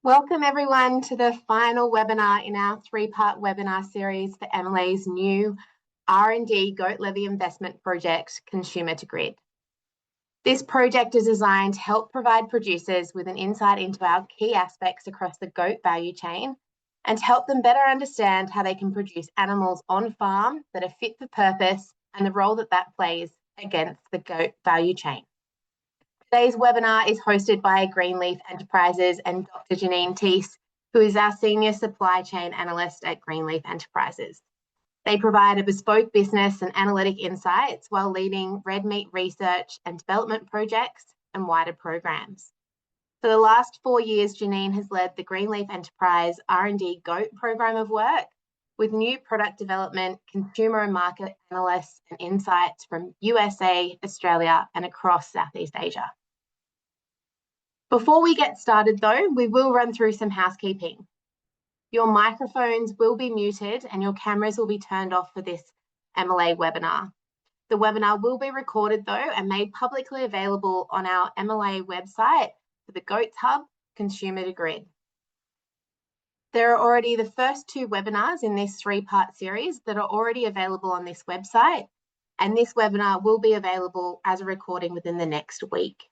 Welcome everyone to the final webinar in our three-part webinar series for MLA's new R&D goat levy investment project, Consumer to Grid. This project is designed to help provide producers with an insight into our key aspects across the goat value chain and to help them better understand how they can produce animals on farm that are fit for purpose and the role that plays against the goat value chain. Today's webinar is hosted by Greenleaf Enterprises and Dr. Janine Teese, who is our Senior Supply Chain Analyst at Greenleaf Enterprises. They provide a bespoke business and analytic insights while leading red meat research and development projects and wider programs. For the last 4 years, Janine has led the Greenleaf Enterprise R&D GOAT program of work with new product development, consumer and market analysts and insights from USA, Australia, and across Southeast Asia. Before we get started though, we will run through some housekeeping. Your microphones will be muted and your cameras will be turned off for this MLA webinar. The webinar will be recorded though and made publicly available on our MLA website for the Goats Hub, Consumer to Grid. There are already the first 2 webinars in this 3-part series that are already available on this website, and this webinar will be available as a recording within the next week.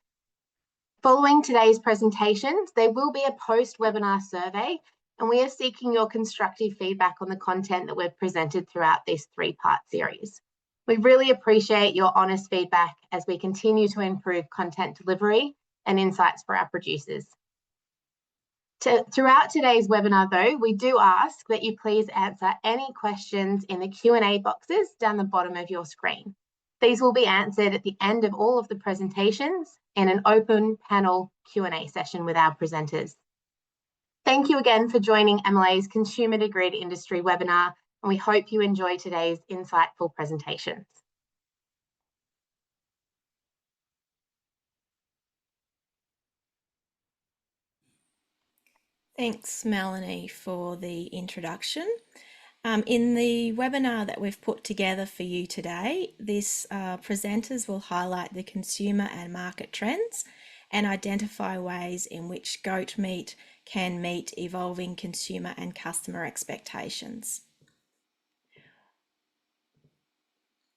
Following today's presentations, there will be a post-webinar survey, and we are seeking your constructive feedback on the content that we've presented throughout this 3-part series. We really appreciate your honest feedback as we continue to improve content delivery and insights for our producers. Throughout today's webinar though, we do ask that you please answer any questions in the Q&A boxes down the bottom of your screen. These will be answered at the end of all of the presentations in an open panel Q&A session with our presenters. Thank you again for joining MLA's Consumer to Grid Industry webinar, and we hope you enjoy today's insightful presentations. Thanks, Melanie, for the introduction. In the webinar that we've put together for you today, these presenters will highlight the consumer and market trends and identify ways in which goat meat can meet evolving consumer and customer expectations.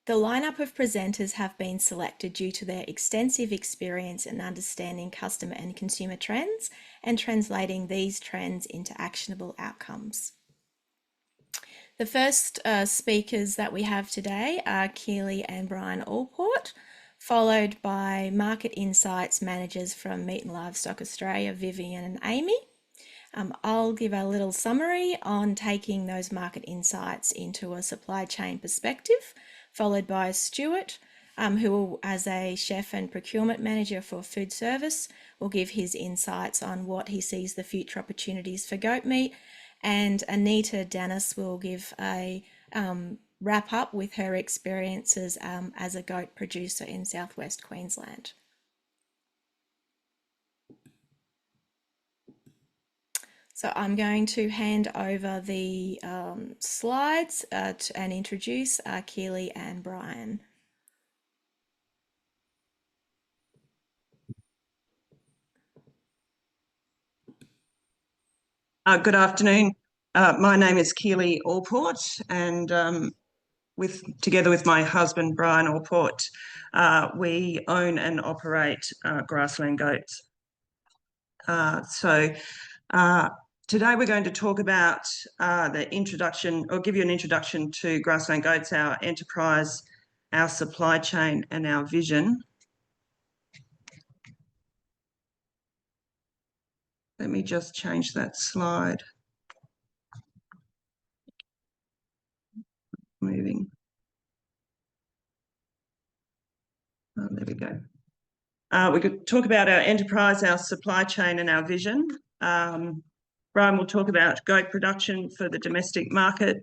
The lineup of presenters have been selected due to their extensive experience in understanding customer and consumer trends and translating these trends into actionable outcomes. The first speakers that we have today are Keely and Brian Allport, followed by Market Insights Managers from Meat and Livestock Australia, Vivian and Amy. I'll give a little summary on taking those market insights into a supply chain perspective, followed by Stuart, who as a chef and procurement manager for food service will give his insights on what he sees the future opportunities for goat meat, and Anita Dennis will give a wrap up with her experiences as a goat producer in southwest Queensland. So I'm going to hand over the slides and introduce Keely and Brian. Good afternoon. My name is Keely Allport, and together with my husband Brian Allport, we own and operate grassland goats. Today we're going to talk about the introduction, or give you an introduction to grassland goats, our enterprise, our supply chain, and our vision. Let me just change that slide. Moving. Oh, there we go. We could talk about our enterprise, our supply chain, and our vision. Brian will talk about goat production for the domestic market,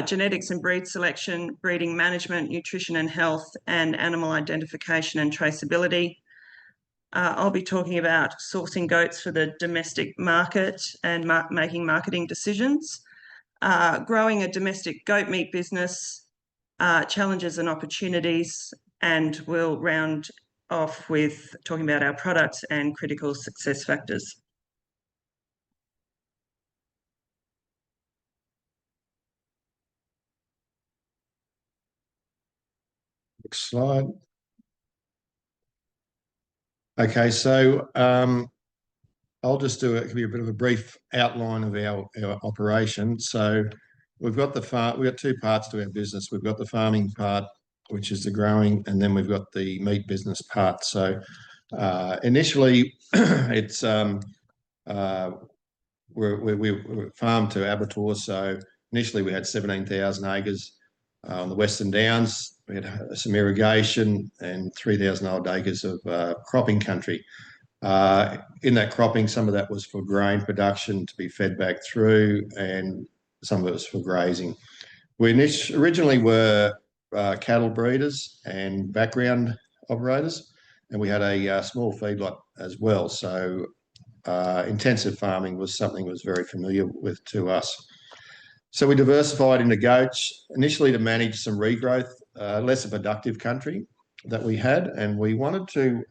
genetics and breed selection, breeding management, nutrition and health, and animal identification and traceability. I'll be talking about sourcing goats for the domestic market and making marketing decisions, growing a domestic goat meat business, challenges and opportunities, and we'll round off with talking about our products and critical success factors. Next slide. Okay, so I'll just give you a bit of a brief outline of our operation. So we've got we've got two parts to our business. We've got the farming part, which is the growing, and then we've got the meat business part. So initially, it's we're farmed to abattoir. So initially, we had 17,000 acres on the Western Downs. We had some irrigation and 3,000 odd acres of cropping country. In that cropping, some of that was for grain production to be fed back through, and some of it was for grazing. We originally were cattle breeders and background operators, and we had a small feedlot as well. So intensive farming was something that was very familiar with to us. So we diversified into goats, initially to manage some regrowth, less productive country that we had, and we wanted to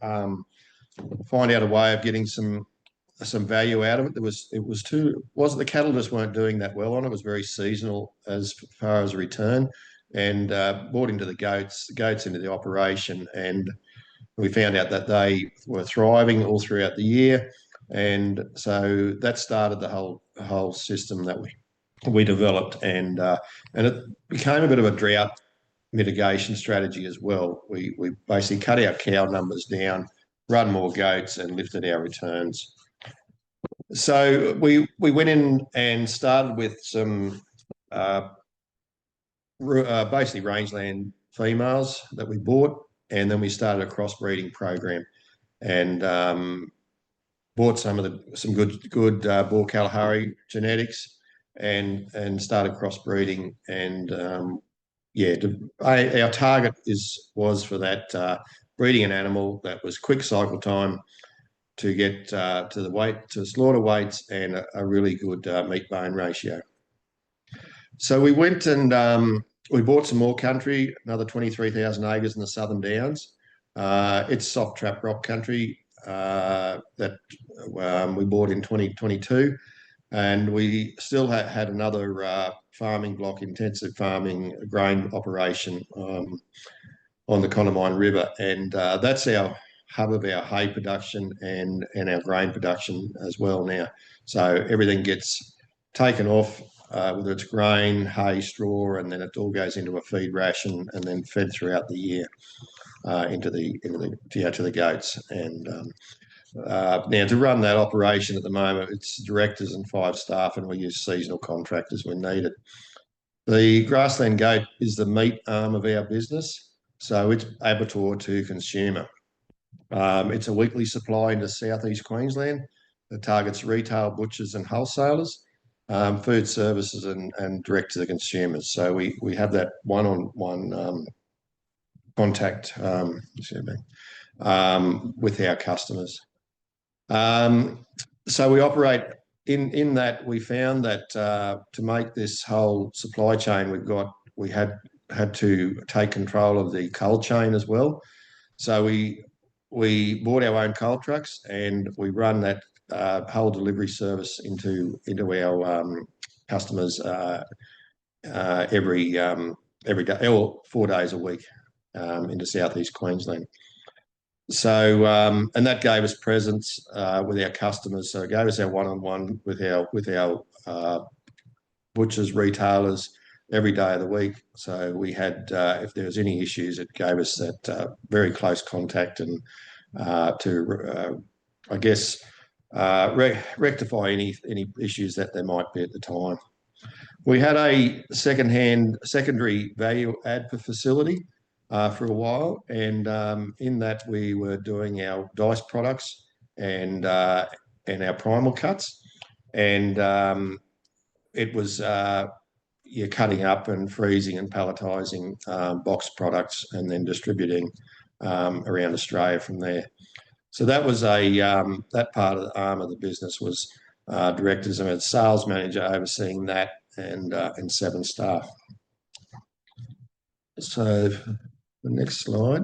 find out a way of getting some value out of it. The cattle just weren't doing that well on it. It was very seasonal as far as return, and brought into the goats into the operation, and we found out that they were thriving all throughout the year, and so that started the whole system that we developed, and it became a bit of a drought mitigation strategy as well. We basically cut our cow numbers down, run more goats, and lifted our returns. So we went in and started with some basically rangeland females that we bought, and then we started a crossbreeding program, and bought some good Boer Kalahari genetics, and started crossbreeding. And our target was for that breeding an animal that was quick cycle time to get to slaughter weights and a really good meat bone ratio. So we went and we bought some more country, another 23,000 acres in the Southern Downs. It's soft trap rock country that we bought in 2022, and we still had another farming block, intensive farming grain operation on the Connemine River, and that's our hub of our hay production and our grain production as well now. So everything gets taken off, whether it's grain, hay, straw, and then it all goes into a feed ration and then fed throughout the year to the goats. And now to run that operation at the moment, it's directors and 5 staff, and we use seasonal contractors when needed. The grassland goat is the meat arm of our business, so it's abattoir to consumer. It's a weekly supply into southeast Queensland that targets retail butchers and wholesalers, food services, and direct to the consumers. So we have that one-on-one contact with our customers. So we operate in that. We found that to make this whole supply chain, we had to take control of the cold chain as well. So we bought our own cold trucks, and we run that whole delivery service into our customers every day, or 4 days a week, into southeast Queensland. So and that gave us presence with our customers. So it gave us our one-on-one with our butchers, retailers every day of the week. So we had, if there was any issues, it gave us that very close contact and to, I guess, rectify any issues that there might be at the time. We had a secondary value add facility for a while, and in that we were doing our dice products and our primal cuts, and it was cutting up and freezing and palletizing box products and then distributing around Australia from there. So that was that part of the arm of the business was directors and a sales manager overseeing that, and 7 staff. So the next slide.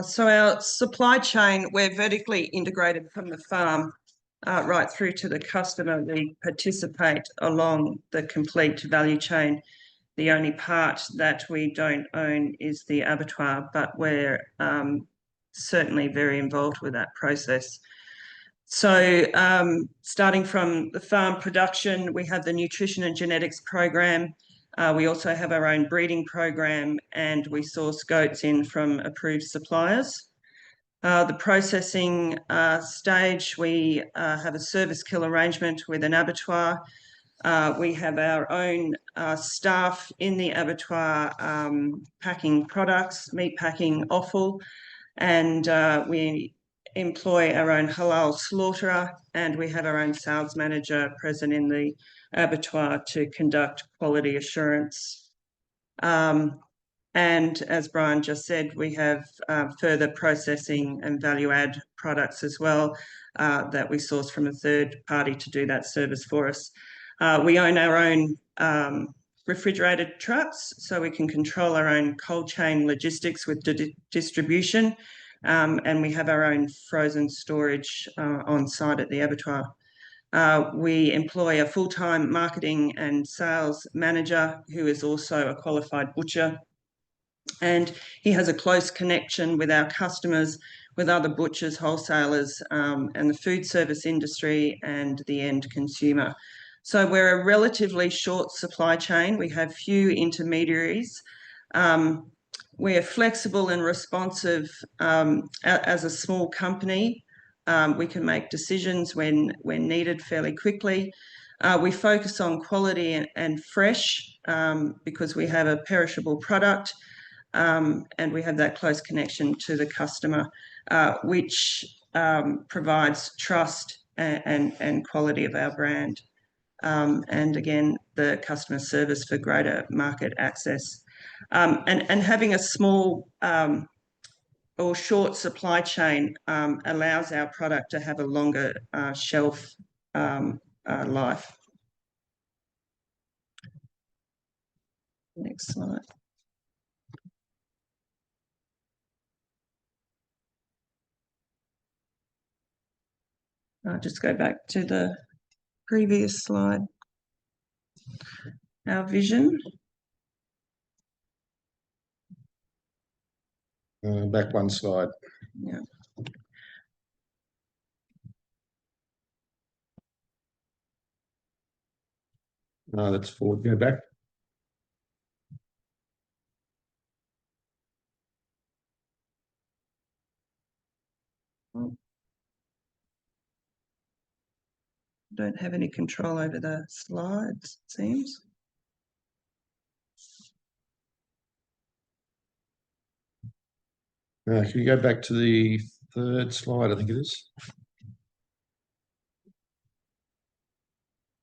So our supply chain, we're vertically integrated from the farm right through to the customer. We participate along the complete value chain. The only part that we don't own is the abattoir, but we're certainly very involved with that process. So starting from the farm production, we have the nutrition and genetics program. We also have our own breeding program, and we source goats in from approved suppliers. The processing stage, we have a service kill arrangement with an abattoir. We have our own staff in the abattoir packing products, meat packing offal, and we employ our own halal slaughterer, and we have our own sales manager present in the abattoir to conduct quality assurance. And as Brian just said, we have further processing and value add products as well that we source from a third party to do that service for us. We own our own refrigerated trucks, so we can control our own cold chain logistics with distribution, and we have our own frozen storage on site at the abattoir. We employ a full-time marketing and sales manager who is also a qualified butcher, and he has a close connection with our customers, with other butchers, wholesalers, and the food service industry and the end consumer. So we're a relatively short supply chain. We have few intermediaries. We're flexible and responsive as a small company. We can make decisions when needed fairly quickly. We focus on quality and fresh because we have a perishable product. And we have that close connection to the customer, which provides trust and quality of our brand. And again, the customer service for greater market access. And having a small or short supply chain allows our product to have a longer shelf life. Next slide. I'll just go back to the previous slide. Our vision. Back one slide. Yeah. No, that's forward. Go back. Don't have any control over the slides, it seems. Can you go back to the third slide? I think it is.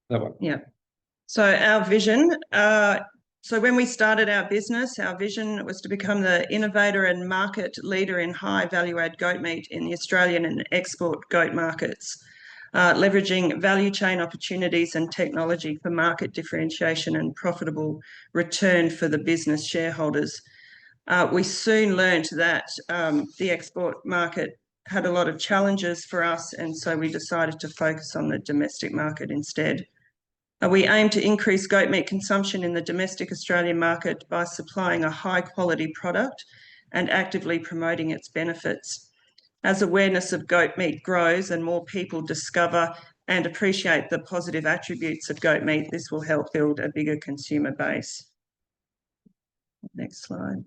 That one. Yeah. So our vision, so when we started our business, our vision was to become the innovator and market leader in high value add goat meat in the Australian and export goat markets, leveraging value chain opportunities and technology for market differentiation and profitable return for the business shareholders. We soon learned that the export market had a lot of challenges for us, and so we decided to focus on the domestic market instead. We aim to increase goat meat consumption in the domestic Australian market by supplying a high quality product and actively promoting its benefits. As awareness of goat meat grows and more people discover and appreciate the positive attributes of goat meat, this will help build a bigger consumer base. Next slide.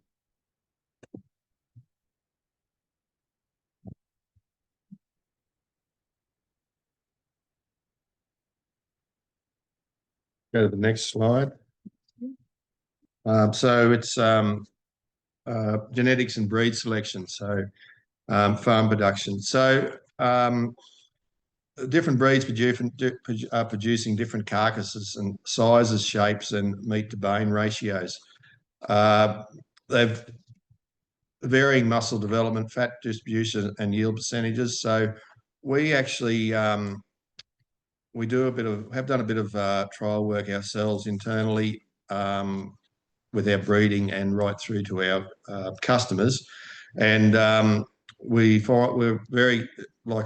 Go to the next slide. So it's genetics and breed selection, so farm production. So different breeds are producing different carcasses and sizes, shapes, and meat to bone ratios. They've varying muscle development, fat distribution, and yield percentages. So we actually have done a bit of trial work ourselves internally with our breeding and right through to our customers, and we're very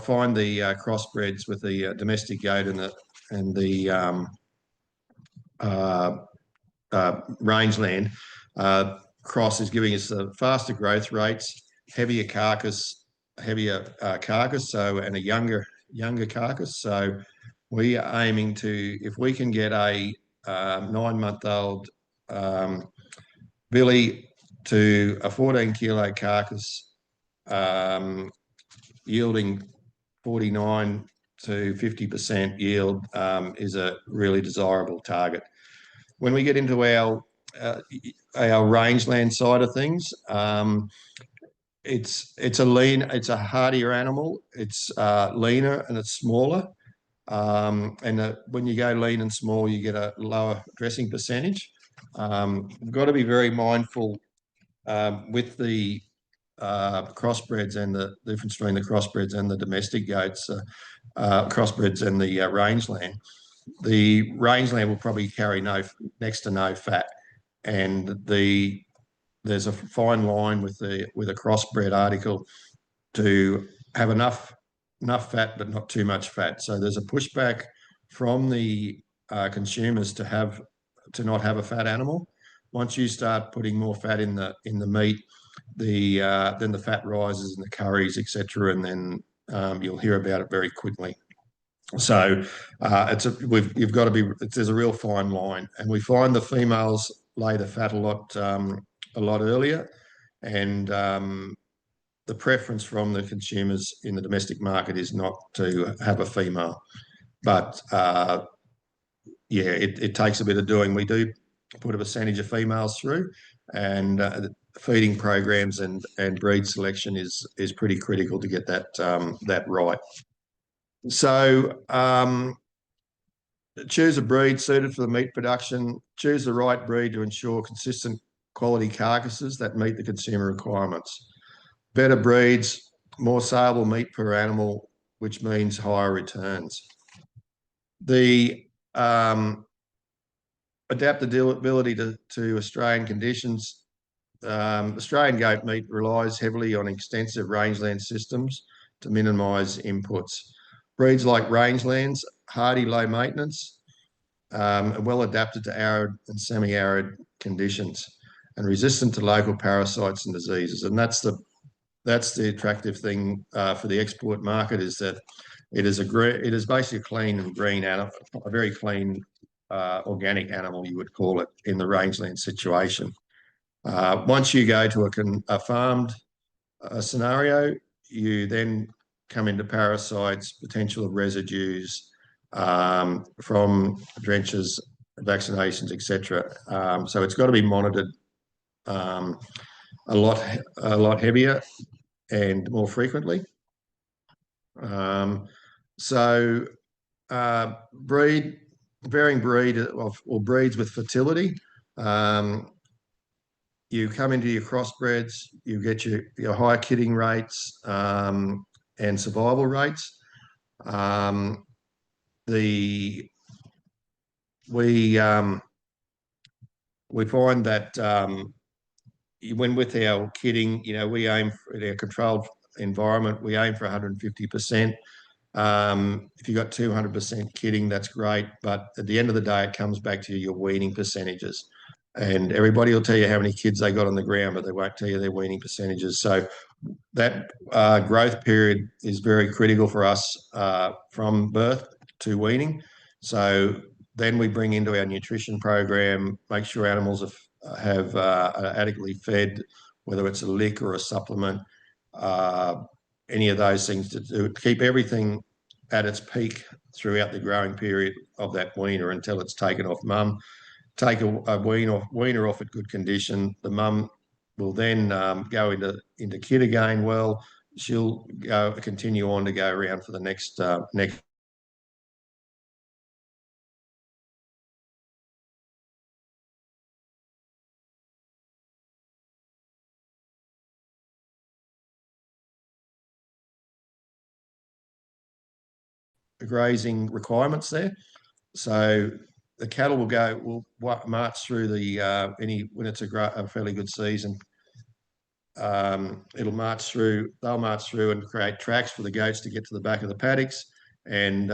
find the crossbreds with the domestic goat and the rangeland. Cross is giving us faster growth rates, heavier carcass, so, and a younger carcass. So we are aiming to, if we can get a 9-month-old billy to a 14-kilo carcass, yielding 49 to 50% yield, is a really desirable target. When we get into our rangeland side of things, it's a hardier animal. It's leaner and it's smaller. When you go lean and small, you get a lower dressing percentage. We've got to be very mindful with the crossbreds and the difference between the crossbreds and the domestic goats, crossbreds and the rangeland. The rangeland will probably carry next to no fat, and there's a fine line with a crossbred article to have enough fat but not too much fat. So there's a pushback from the consumers to not have a fat animal. Once you start putting more fat in the meat, then the fat rises in the curries, etc., and then you'll hear about it very quickly. So you've got to be. There's a real fine line, and we find the females lay the fat a lot earlier, and the preference from the consumers in the domestic market is not to have a female, but yeah, it takes a bit of doing. We do put a percentage of females through, and feeding programs and breed selection is pretty critical to get that right. So choose a breed suited for the meat production. Choose the right breed to ensure consistent quality carcasses that meet the consumer requirements. Better breeds, more saleable meat per animal, which means higher returns. The adaptability to Australian conditions. Australian goat meat relies heavily on extensive rangeland systems to minimise inputs. Breeds like rangelands, hardy, low maintenance, are well adapted to arid and semi-arid conditions and resistant to local parasites and diseases. And that's the attractive thing for the export market, is that it is basically a clean and green animal, a very clean organic animal, you would call it, in the rangeland situation. Once you go to a farmed scenario, you then come into parasites, potential of residues from drenches, vaccinations, etc. So it's got to be monitored a lot heavier and more frequently. Varying breed or breeds with fertility. You come into your crossbreds, you get your high kidding rates and survival rates. We find that when with our kidding, we aim for, in our controlled environment, we aim for 150%. If you've got 200% kidding, that's great. But at the end of the day, it comes back to your weaning percentages. And everybody will tell you how many kids they got on the ground, but they won't tell you their weaning percentages. So that growth period is very critical for us from birth to weaning. So then we bring into our nutrition program, make sure animals are adequately fed, whether it's a lick or a supplement, any of those things to keep everything at its peak throughout the growing period of that weaner until it's taken off mum. Take a weaner off at good condition. The mum will then go into kid again. Well, she'll continue on to go around for the next grazing requirements there. So the cattle will march through when it's a fairly good season. They'll march through and create tracks for the goats to get to the back of the paddocks, and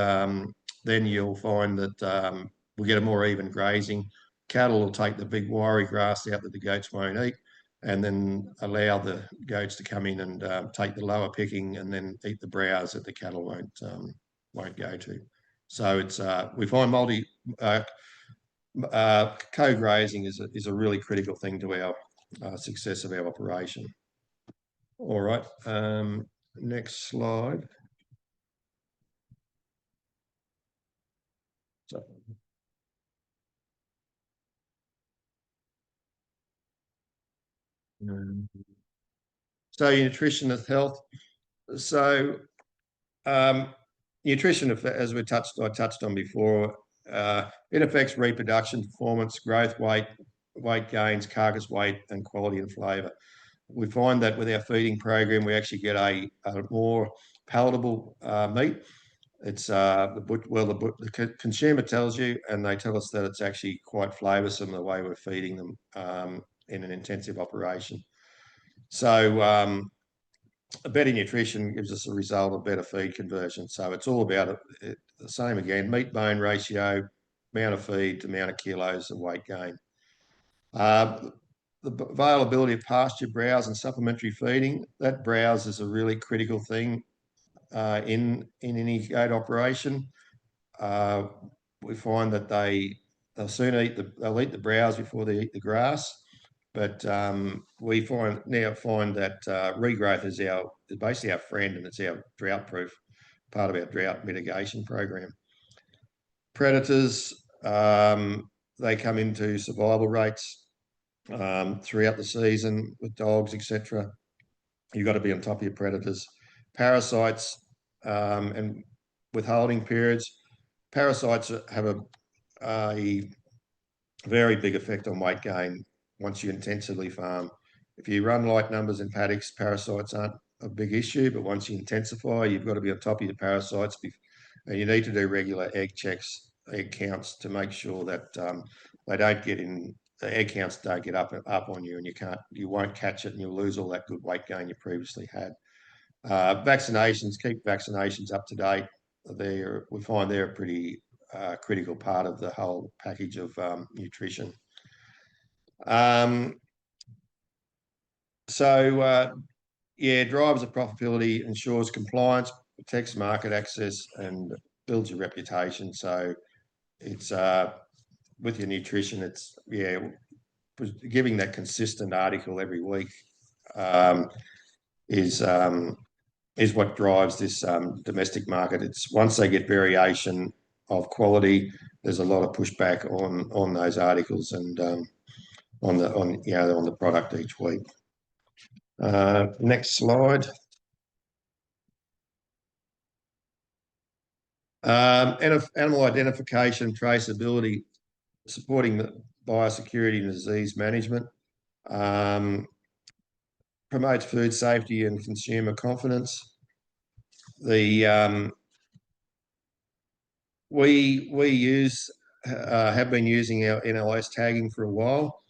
then you'll find that we'll get a more even grazing. cattle will take the big wiry grass out that the goats won't eat, and then allow the goats to come in and take the lower picking and then eat the browse that the cattle won't go to. So it's we find co-grazing is a really critical thing to our success of our operation. All right, next slide. So your nutrition and health. So nutrition, as I touched on before, it affects reproduction, performance, growth, weight gains, carcass weight, and quality and flavour. We find that with our feeding program, we actually get a more palatable meat. It's the consumer tells you, and they tell us that it's actually quite flavoursome the way we're feeding them in an intensive operation. So a better nutrition gives us a result of better feed conversion. So it's all about the same again: meat bone ratio, amount of feed to amount of kilos of weight gain. The availability of pasture, browse, and supplementary feeding. That browse is a really critical thing in any goat operation. We find that they'll soon eat the browse before they eat the grass. But we find that regrowth is basically our friend, and it's our drought-proof part of our drought mitigation program. Predators, they come into survival rates throughout the season with dogs, etc. You've got to be on top of your predators. Parasites and withholding periods. Parasites have a very big effect on weight gain once you intensively farm. If you run light numbers in paddocks, parasites aren't a big issue, but once you intensify, you've got to be on top of your parasites, and you need to do regular egg checks, egg counts, to make sure that they don't get in. The egg counts don't get up on you, and you won't catch it, and you'll lose all that good weight gain you previously had. Vaccinations, keep vaccinations up to date. We find they're a pretty critical part of the whole package of nutrition. Drives of profitability, ensures compliance, protects market access, and builds your reputation. So it's with your nutrition, it's giving that consistent article every week is what drives this domestic market. It's once they get variation of quality, there's a lot of pushback on those articles and on the product each week. Next slide. Animal identification, traceability, supporting the biosecurity and disease management, promotes food safety and consumer confidence. We have been using our NLS tagging for a while.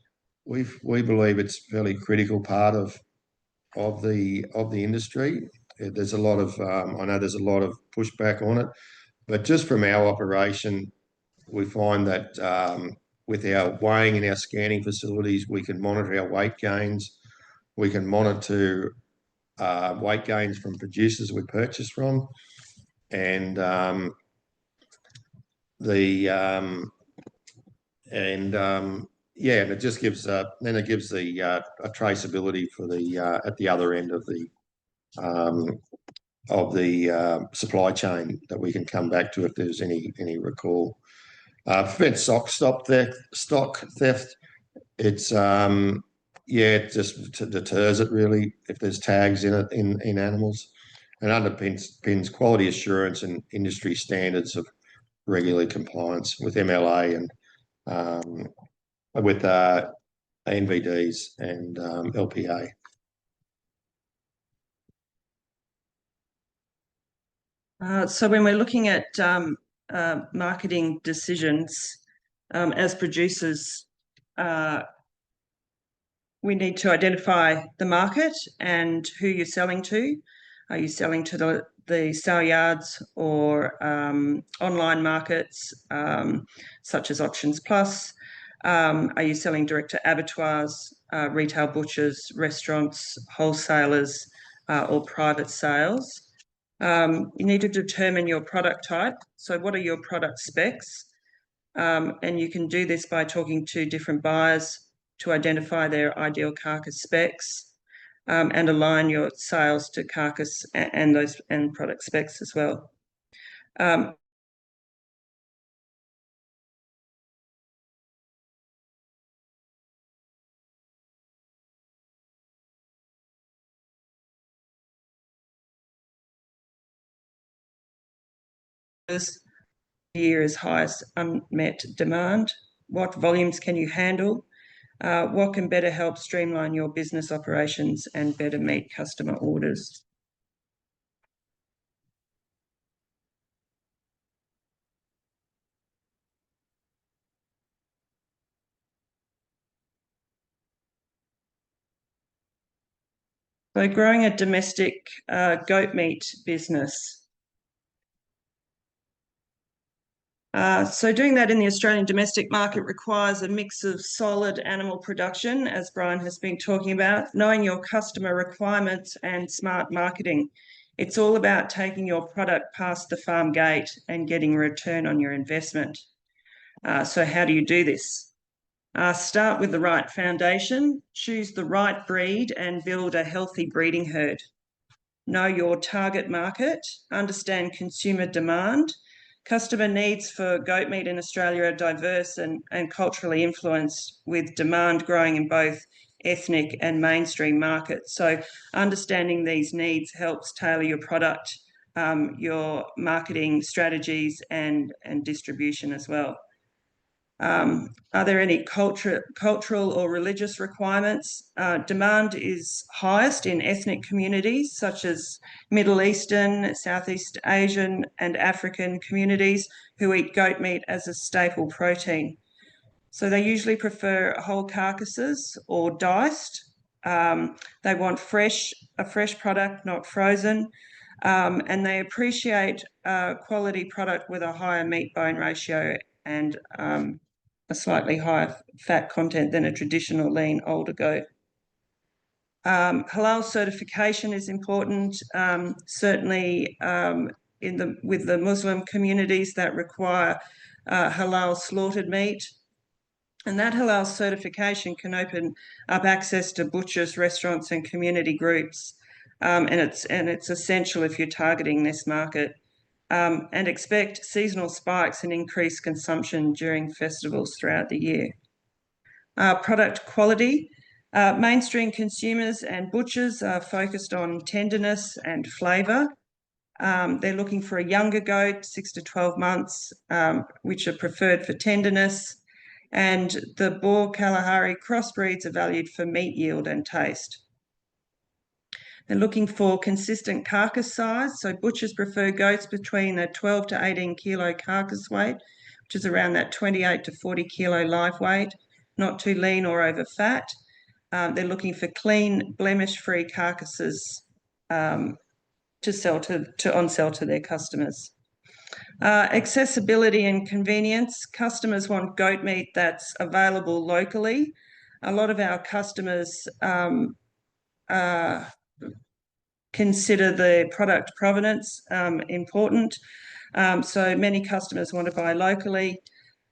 We believe it's a fairly critical part of the industry. There's a lot of I know there's a lot of pushback on it, but just from our operation, we find that with our weighing and our scanning facilities, we can monitor our weight gains. We can monitor weight gains from producers we purchase from, and and it just gives a traceability for the at the other end of the supply chain that we can come back to if there's any recall. Prevent stock theft. It's it just deters it really if there's tags in it in animals, and underpins quality assurance and industry standards of regular compliance with MLA and with NVDs and LPA. So when we're looking at marketing decisions, as producers, we need to identify the market and who you're selling to. Are you selling to the sale yards or online markets such as Auctions Plus? Are you selling direct to abattoirs, retail butchers, restaurants, wholesalers, or private sales? You need to determine your product type. So what are your product specs? And you can do this by talking to different buyers to identify their ideal carcass specs, and align your sales to carcass and those product specs as well. This year is highest unmet demand. What volumes can you handle? What can better help streamline your business operations and better meet customer orders? So growing a domestic goat meat business. So doing that in the Australian domestic market requires a mix of solid animal production, as Brian has been talking about, knowing your customer requirements and smart marketing. It's all about taking your product past the farm gate and getting a return on your investment. So how do you do this? Start with the right foundation, choose the right breed and build a healthy breeding herd. Know your target market, understand consumer demand. Customer needs for goat meat in Australia are diverse and culturally influenced, with demand growing in both ethnic and mainstream markets. So understanding these needs helps tailor your product, your marketing strategies and distribution as well. Are there any cultural or religious requirements? Demand is highest in ethnic communities such as Middle Eastern, Southeast Asian and African communities who eat goat meat as a staple protein. So they usually prefer whole carcasses or diced. They want a fresh product, not frozen. And they appreciate quality product with a higher meat bone ratio and a slightly higher fat content than a traditional lean older goat. Halal certification is important, certainly with the Muslim communities that require halal slaughtered meat. And that halal certification can open up access to butchers, restaurants and community groups. And it's essential if you're targeting this market. And expect seasonal spikes and increased consumption during festivals throughout the year. Product quality. Mainstream consumers and butchers are focused on tenderness and flavour. They're looking for a younger goat, 6 to 12 months, which are preferred for tenderness. And the Boer Kalahari crossbreeds are valued for meat yield and taste. They're looking for consistent carcass size. So butchers prefer goats between a 12 to 18 kilo carcass weight, which is around that 28 to 40 kilo live weight, not too lean or over fat. They're looking for clean, blemish-free carcasses to on sell to their customers. Accessibility and convenience. Customers want goat meat that's available locally. A lot of our customers consider the product provenance important. So many customers want to buy locally.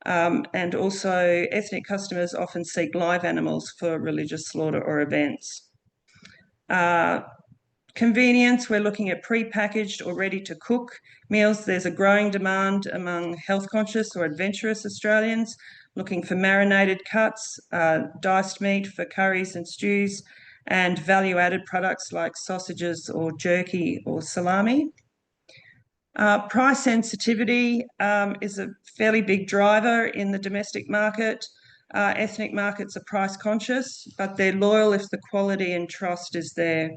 And also ethnic customers often seek live animals for religious slaughter or events. Convenience, we're looking at pre-packaged or ready-to-cook meals. There's a growing demand among health-conscious or adventurous Australians looking for marinated cuts, diced meat for curries and stews, and value-added products like sausages or jerky or salami. Price sensitivity is a fairly big driver in the domestic market. Ethnic markets are price conscious, but they're loyal if the quality and trust is there.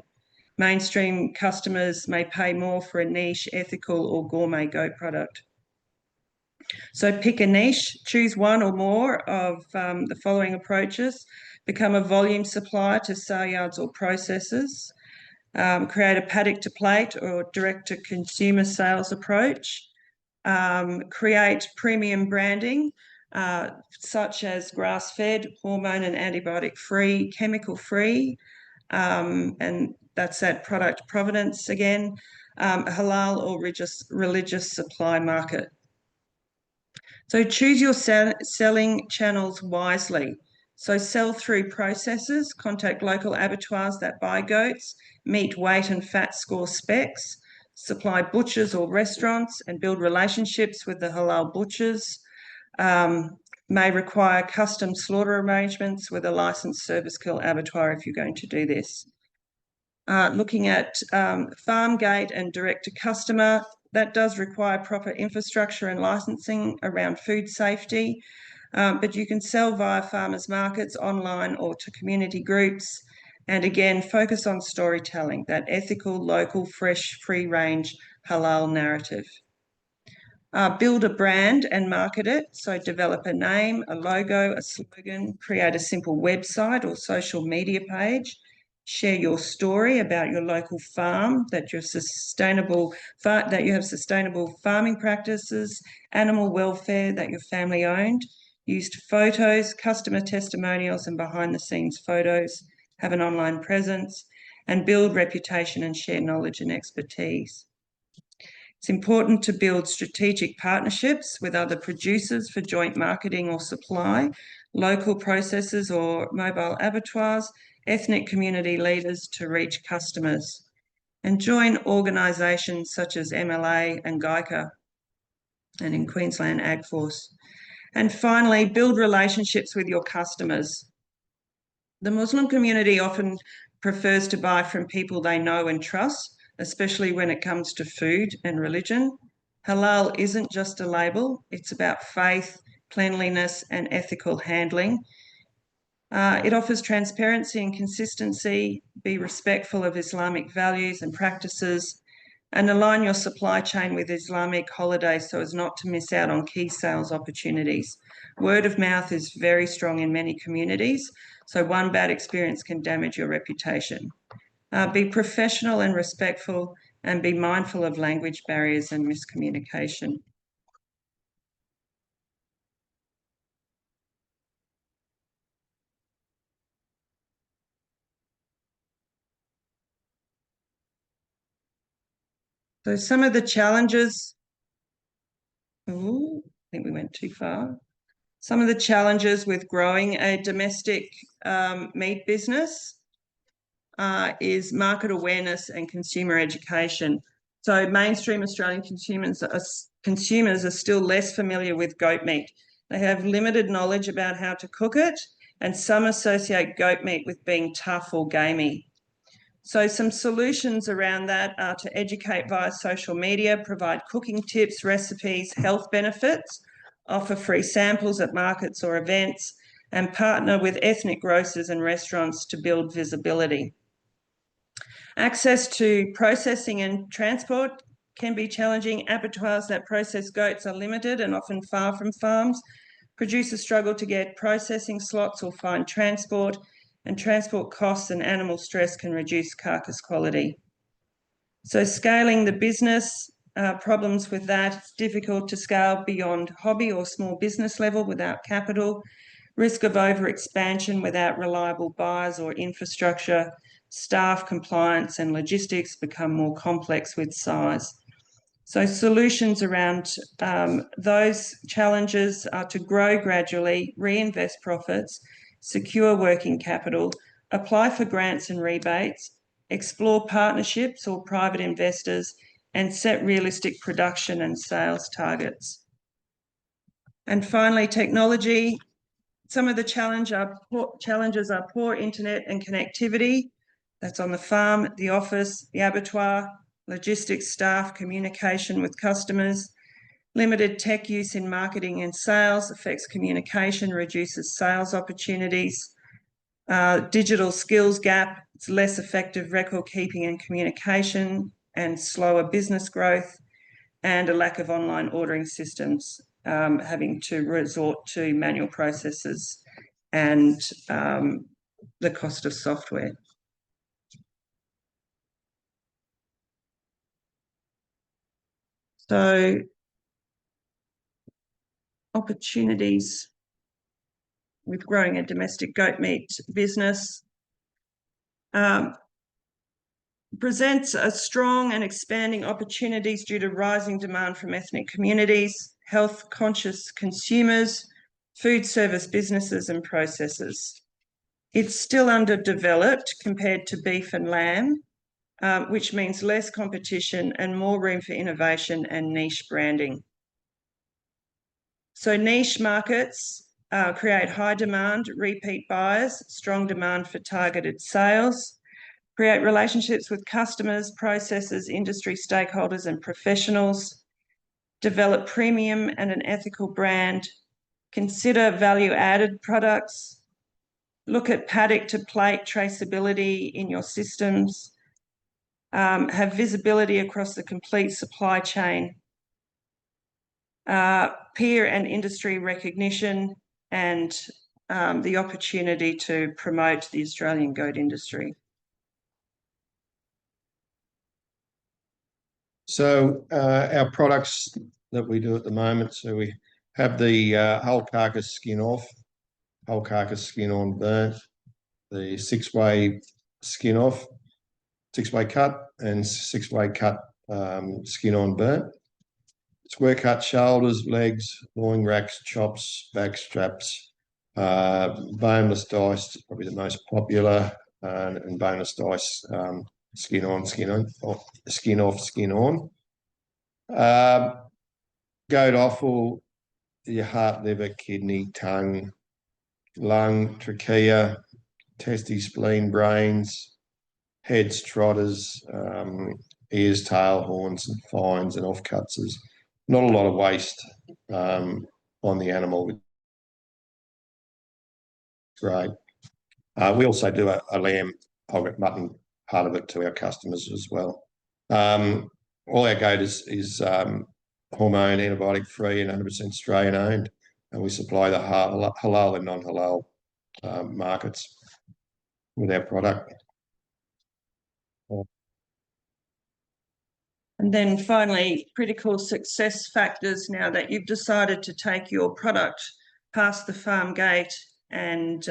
Mainstream customers may pay more for a niche, ethical or gourmet goat product. So pick a niche, choose one or more of the following approaches. Become a volume supplier to sale yards or processors. Create a paddock to plate or direct to consumer sales approach. Create premium branding. such as grass-fed, hormone and antibiotic-free, chemical-free, and that's that product provenance again, halal or religious supply market. So choose your selling channels wisely. So sell through processors, contact local abattoirs that buy goats, meet weight and fat score specs, supply butchers or restaurants and build relationships with the halal butchers, may require custom slaughter arrangements with a licensed service kill abattoir if you're going to do this. Looking at farm gate and direct to customer, that does require proper infrastructure and licensing around food safety, but you can sell via farmers markets online or to community groups. And again, focus on storytelling, that ethical, local, fresh, free range halal narrative. Build a brand and market it. So develop a name, a logo, a slogan, create a simple website or social media page. Share your story about your local farm, that you have sustainable farming practices, animal welfare, that your family owned. Used photos, customer testimonials and behind the scenes photos, have an online presence, and build reputation and share knowledge and expertise. It's important to build strategic partnerships with other producers for joint marketing or supply, local processors or mobile abattoirs, ethnic community leaders to reach customers, and join organisations such as MLA and GEICA, and in Queensland AgForce. And finally, build relationships with your customers. The Muslim community often prefers to buy from people they know and trust, especially when it comes to food and religion. Halal isn't just a label, it's about faith, cleanliness and ethical handling. It offers transparency and consistency, be respectful of Islamic values and practices, and align your supply chain with Islamic holidays so as not to miss out on key sales opportunities. Word of mouth is very strong in many communities, so one bad experience can damage your reputation. Be professional and respectful, and be mindful of language barriers and miscommunication. So some of the challenges, I think we went too far. Some of the challenges with growing a domestic meat business is market awareness and consumer education. So mainstream Australian consumers are still less familiar with goat meat. They have limited knowledge about how to cook it, and some associate goat meat with being tough or gamey. So some solutions around that are to educate via social media, provide cooking tips, recipes, health benefits, offer free samples at markets or events, and partner with ethnic grocers and restaurants to build visibility. Access to processing and transport can be challenging. Abattoirs that process goats are limited and often far from farms. Producers struggle to get processing slots or find transport, and transport costs and animal stress can reduce carcass quality. So scaling the business, problems with that, it's difficult to scale beyond hobby or small business level without capital, risk of overexpansion without reliable buyers or infrastructure, staff, compliance and logistics become more complex with size. So solutions around those challenges are to grow gradually, reinvest profits, secure working capital, apply for grants and rebates, explore partnerships or private investors, and set realistic production and sales targets. And finally, technology. Some of the challenges are poor internet and connectivity. That's on the farm, the office, the abattoir, logistics, staff, communication with customers. Limited tech use in marketing and sales affects communication, reduces sales opportunities. Digital skills gap, it's less effective record keeping and communication and slower business growth, and a lack of online ordering systems, having to resort to manual processes and the cost of software. So opportunities with growing a domestic goat meat business. Presents a strong and expanding opportunities due to rising demand from ethnic communities, health-conscious consumers, food service businesses and processors. It's still underdeveloped compared to beef and lamb, which means less competition and more room for innovation and niche branding. So niche markets create high demand, repeat buyers, strong demand for targeted sales, create relationships with customers, processors, industry stakeholders and professionals, develop premium and an ethical brand, consider value-added products, look at paddock to plate traceability in your systems, have visibility across the complete supply chain, peer and industry recognition, and the opportunity to promote the Australian goat industry. So our products that we do at the moment, so we have the whole carcass skin off, whole carcass skin on burnt, the six-way skin off, six-way cut, and six-way cut skin on burnt. Square cut shoulders, legs, loin racks, chops, back straps, boneless diced, probably the most popular, and boneless diced skin on, skin off, skin off, skin on. Goat offal, your heart, liver, kidney, tongue, lung, trachea, testes, spleen, brains, heads, trotters, ears, tail, horns, and fines and offcuts. There's not a lot of waste on the animal. Great. We also do a lamb, mutton part of it to our customers as well. All our goat is hormone, antibiotic free and 100% Australian owned, and we supply the halal and non-halal markets with our product. And then finally, critical success factors now that you've decided to take your product past the farm gate and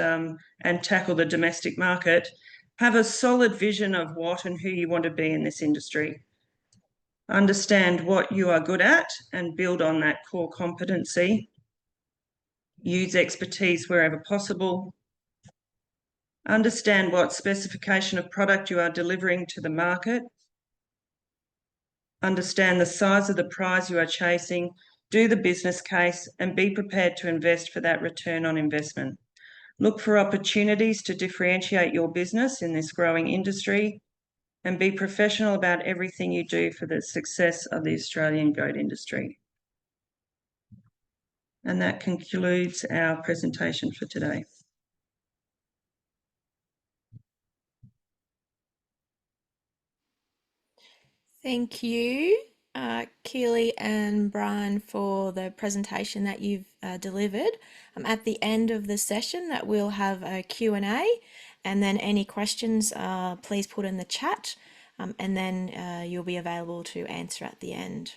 tackle the domestic market. Have a solid vision of what and who you want to be in this industry. Understand what you are good at and build on that core competency. Use expertise wherever possible. Understand what specification of product you are delivering to the market. Understand the size of the prize you are chasing, do the business case, and be prepared to invest for that return on investment. Look for opportunities to differentiate your business in this growing industry, and be professional about everything you do for the success of the Australian goat industry. And that concludes our presentation for today. Thank you, Keely and Brian, for the presentation that you've delivered. At the end of the session that we'll have a Q&A, and then any questions please put in the chat, and then you'll be available to answer at the end.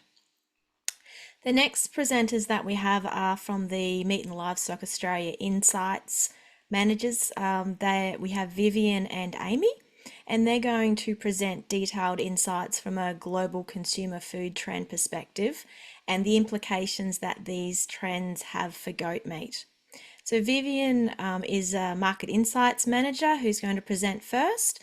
The next presenters that we have are from the Meat and Livestock Australia Insights managers. We have Vivian and Amy, and they're going to present detailed insights from a global consumer food trend perspective and the implications that these trends have for goat meat. So Vivian is a Market Insights Manager who's going to present first.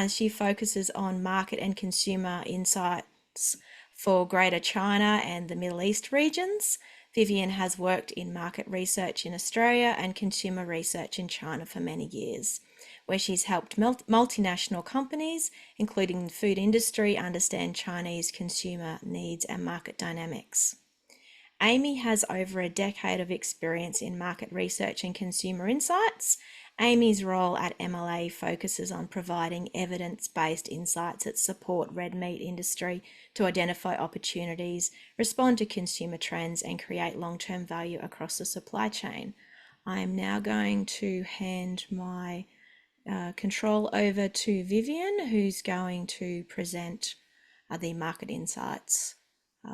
She focuses on market and consumer insights for Greater China and the Middle East regions. Vivian has worked in market research in Australia and consumer research in China for many years, where she's helped multinational companies, including the food industry, understand Chinese consumer needs and market dynamics. Amy has over a decade of experience in market research and consumer insights. Amy's role at MLA focuses on providing evidence-based insights that support red meat industry to identify opportunities, respond to consumer trends, and create long-term value across the supply chain. I am now going to hand my control over to Vivian, who's going to present the market insights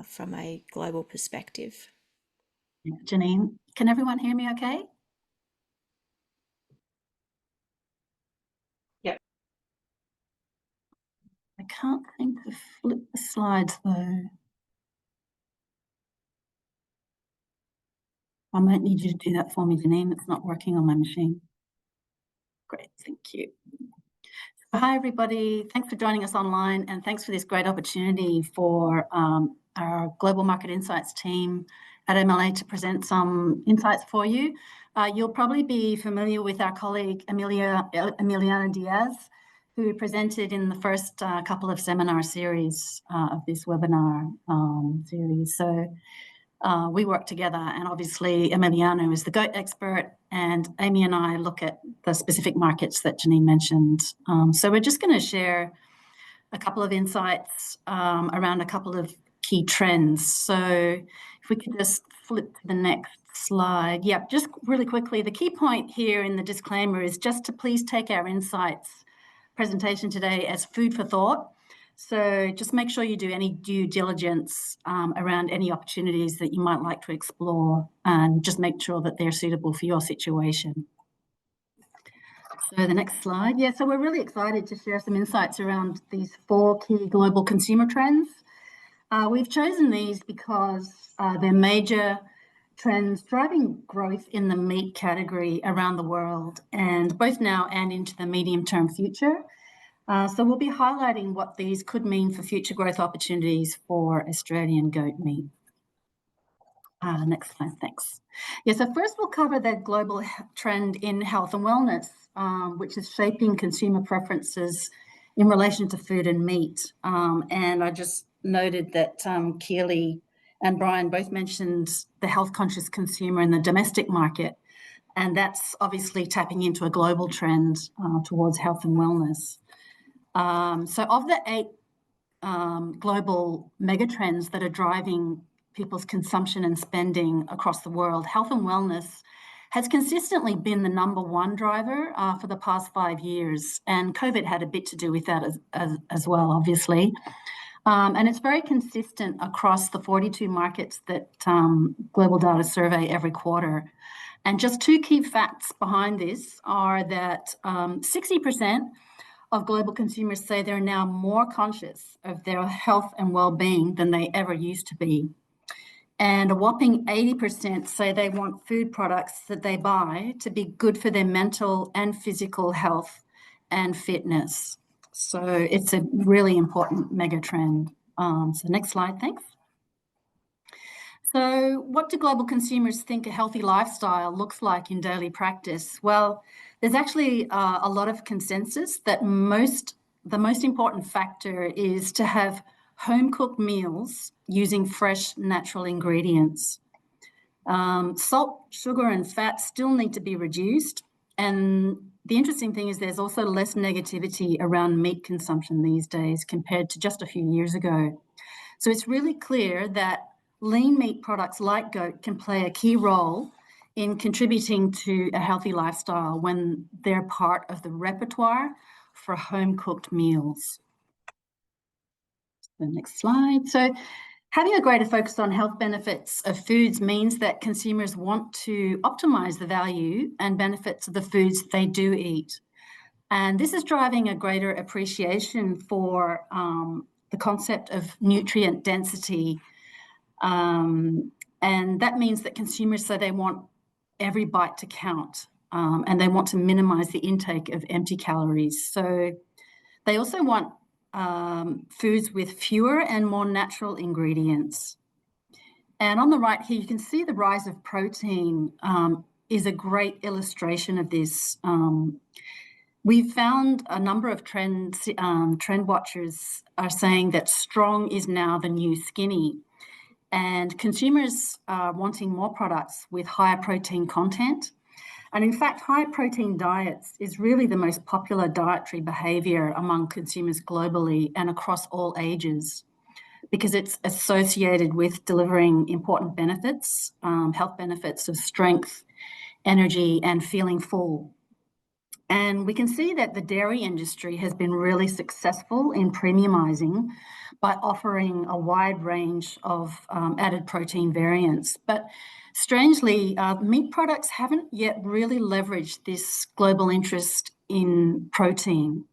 from a global perspective. Janine, can everyone hear me okay? Yep. I can't seem to flip the slides though. I might need you to do that for me, Janine. It's not working on my machine. Great, thank you. Hi, everybody. Thanks for joining us online, and thanks for this great opportunity for our Global Market Insights team at MLA to present some insights for you. You'll probably be familiar with our colleague Emiliana Diaz, who presented in the first couple of seminar series of this webinar series. So we work together, and obviously Emiliano is the goat expert, and Amy and I look at the specific markets that Janine mentioned. So we're just going to share a couple of insights around a couple of key trends. So if we could just flip to the next slide. Yep, just really quickly, the key point here in the disclaimer is just to please take our insights presentation today as food for thought. So just make sure you do any due diligence around any opportunities that you might like to explore, and just make sure that they're suitable for your situation. So the next slide. Yeah, so we're really excited to share some insights around these 4 key global consumer trends. We've chosen these because they're major trends driving growth in the meat category around the world, and both now and into the medium-term future. So we'll be highlighting what these could mean for future growth opportunities for Australian goat meat. Next slide, thanks. Yeah, so first we'll cover the global trend in health and wellness, which is shaping consumer preferences in relation to food and meat. And I just noted that Keely and Brian both mentioned the health-conscious consumer in the domestic market, and that's obviously tapping into a global trend towards health and wellness. So of the 8 global megatrends that are driving people's consumption and spending across the world, health and wellness has consistently been the #1 driver for the past 5 years. And COVID had a bit to do with that as well, obviously. And it's very consistent across the 42 markets that Global Data survey every quarter. And just 2 key facts behind this are that 60% of global consumers say they're now more conscious of their health and well-being than they ever used to be. And a whopping 80% say they want food products that they buy to be good for their mental and physical health and fitness. So it's a really important mega trend. So next slide, thanks. So what do global consumers think a healthy lifestyle looks like in daily practice? Well, there's actually a lot of consensus that the most important factor is to have home-cooked meals using fresh, natural ingredients. Salt, sugar, and fat still need to be reduced. And the interesting thing is there's also less negativity around meat consumption these days compared to just a few years ago. So it's really clear that lean meat products like goat can play a key role in contributing to a healthy lifestyle when they're part of the repertoire for home-cooked meals. The next slide. So having a greater focus on health benefits of foods means that consumers want to optimize the value and benefits of the foods they do eat. And this is driving a greater appreciation for the concept of nutrient density. And that means that consumers say they want every bite to count, and they want to minimize the intake of empty calories. So they also want foods with fewer and more natural ingredients. And on the right here, you can see the rise of protein is a great illustration of this. We've found a number of trend watchers are saying that strong is now the new skinny. And consumers are wanting more products with higher protein content. And in fact, high protein diets is really the most popular dietary behavior among consumers globally and across all ages, because it's associated with delivering important benefits, health benefits of strength, energy, and feeling full. And we can see that the dairy industry has been really successful in premiumizing by offering a wide range of added protein variants. But strangely, meat products haven't yet really leveraged this global interest in protein.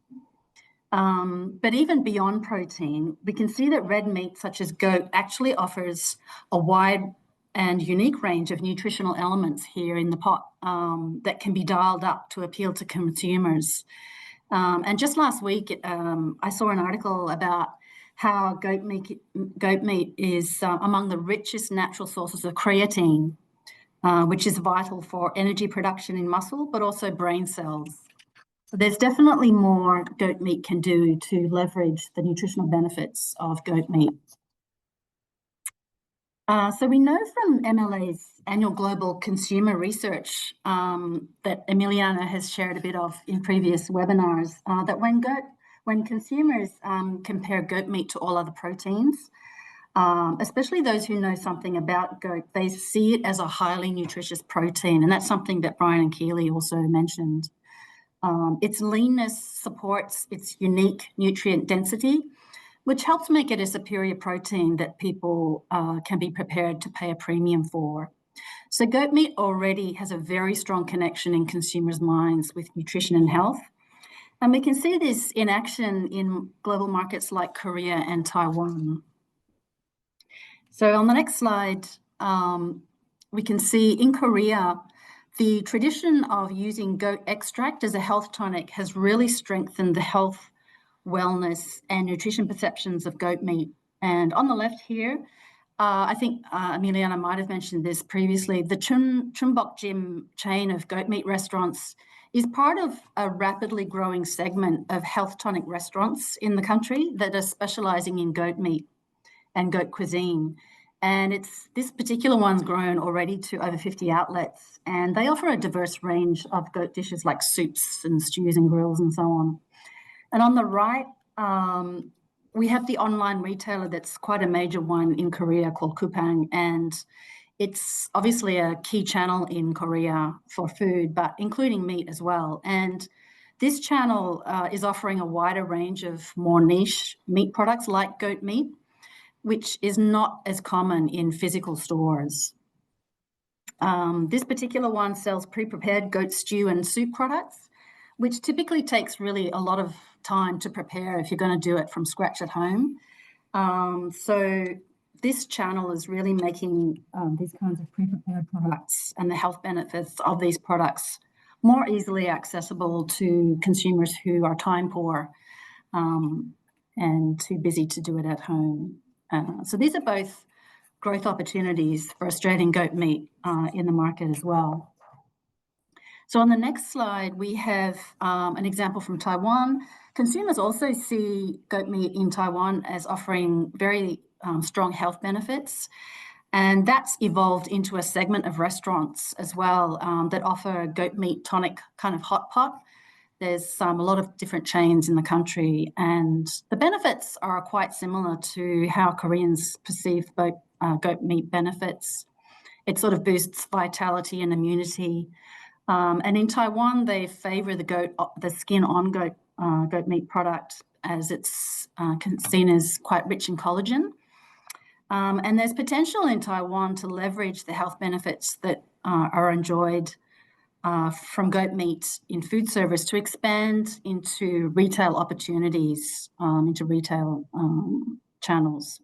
But even beyond protein, we can see that red meat, such as goat, actually offers a wide and unique range of nutritional elements here in the pot that can be dialed up to appeal to consumers. And just last week, I saw an article about how goat meat is among the richest natural sources of creatine, which is vital for energy production in muscle, but also brain cells. So there's definitely more goat meat can do to leverage the nutritional benefits of goat meat. So we know from MLA's annual global consumer research that Emiliana has shared a bit of in previous webinars, that when consumers compare goat meat to all other proteins, especially those who know something about goat, they see it as a highly nutritious protein. And that's something that Brian and Keely also mentioned. Its leanness supports its unique nutrient density, which helps make it a superior protein that people can be prepared to pay a premium for. So goat meat already has a very strong connection in consumers' minds with nutrition and health. And we can see this in action in global markets like Korea and Taiwan. So on the next slide, we can see in Korea, the tradition of using goat extract as a health tonic has really strengthened the health, wellness, and nutrition perceptions of goat meat. And on the left here, I think Emiliana might have mentioned this previously, the Chumbok chain of goat meat restaurants is part of a rapidly growing segment of health tonic restaurants in the country that are specializing in goat meat and goat cuisine. And this particular one's grown already to over 50 outlets, and they offer a diverse range of goat dishes like soups and stews and grills and so on. And on the right, we have the online retailer that's quite a major one in Korea called Coupang, and it's obviously a key channel in Korea for food, but including meat as well. And this channel is offering a wider range of more niche meat products like goat meat, which is not as common in physical stores. This particular one sells pre-prepared goat stew and soup products, which typically takes really a lot of time to prepare if you're going to do it from scratch at home. So this channel is really making these kinds of pre-prepared products and the health benefits of these products more easily accessible to consumers who are time poor and too busy to do it at home. So these are both growth opportunities for Australian goat meat in the market as well. So on the next slide, we have an example from Taiwan. Consumers also see goat meat in Taiwan as offering very strong health benefits. And that's evolved into a segment of restaurants as well that offer goat meat tonic kind of hot pot. There's a lot of different chains in the country, and the benefits are quite similar to how Koreans perceive goat meat benefits. It sort of boosts vitality and immunity. And in Taiwan, they favor the skin-on goat meat product as it's seen as quite rich in collagen. And there's potential in Taiwan to leverage the health benefits that are enjoyed from goat meat in food service to expand into retail opportunities, into retail channels.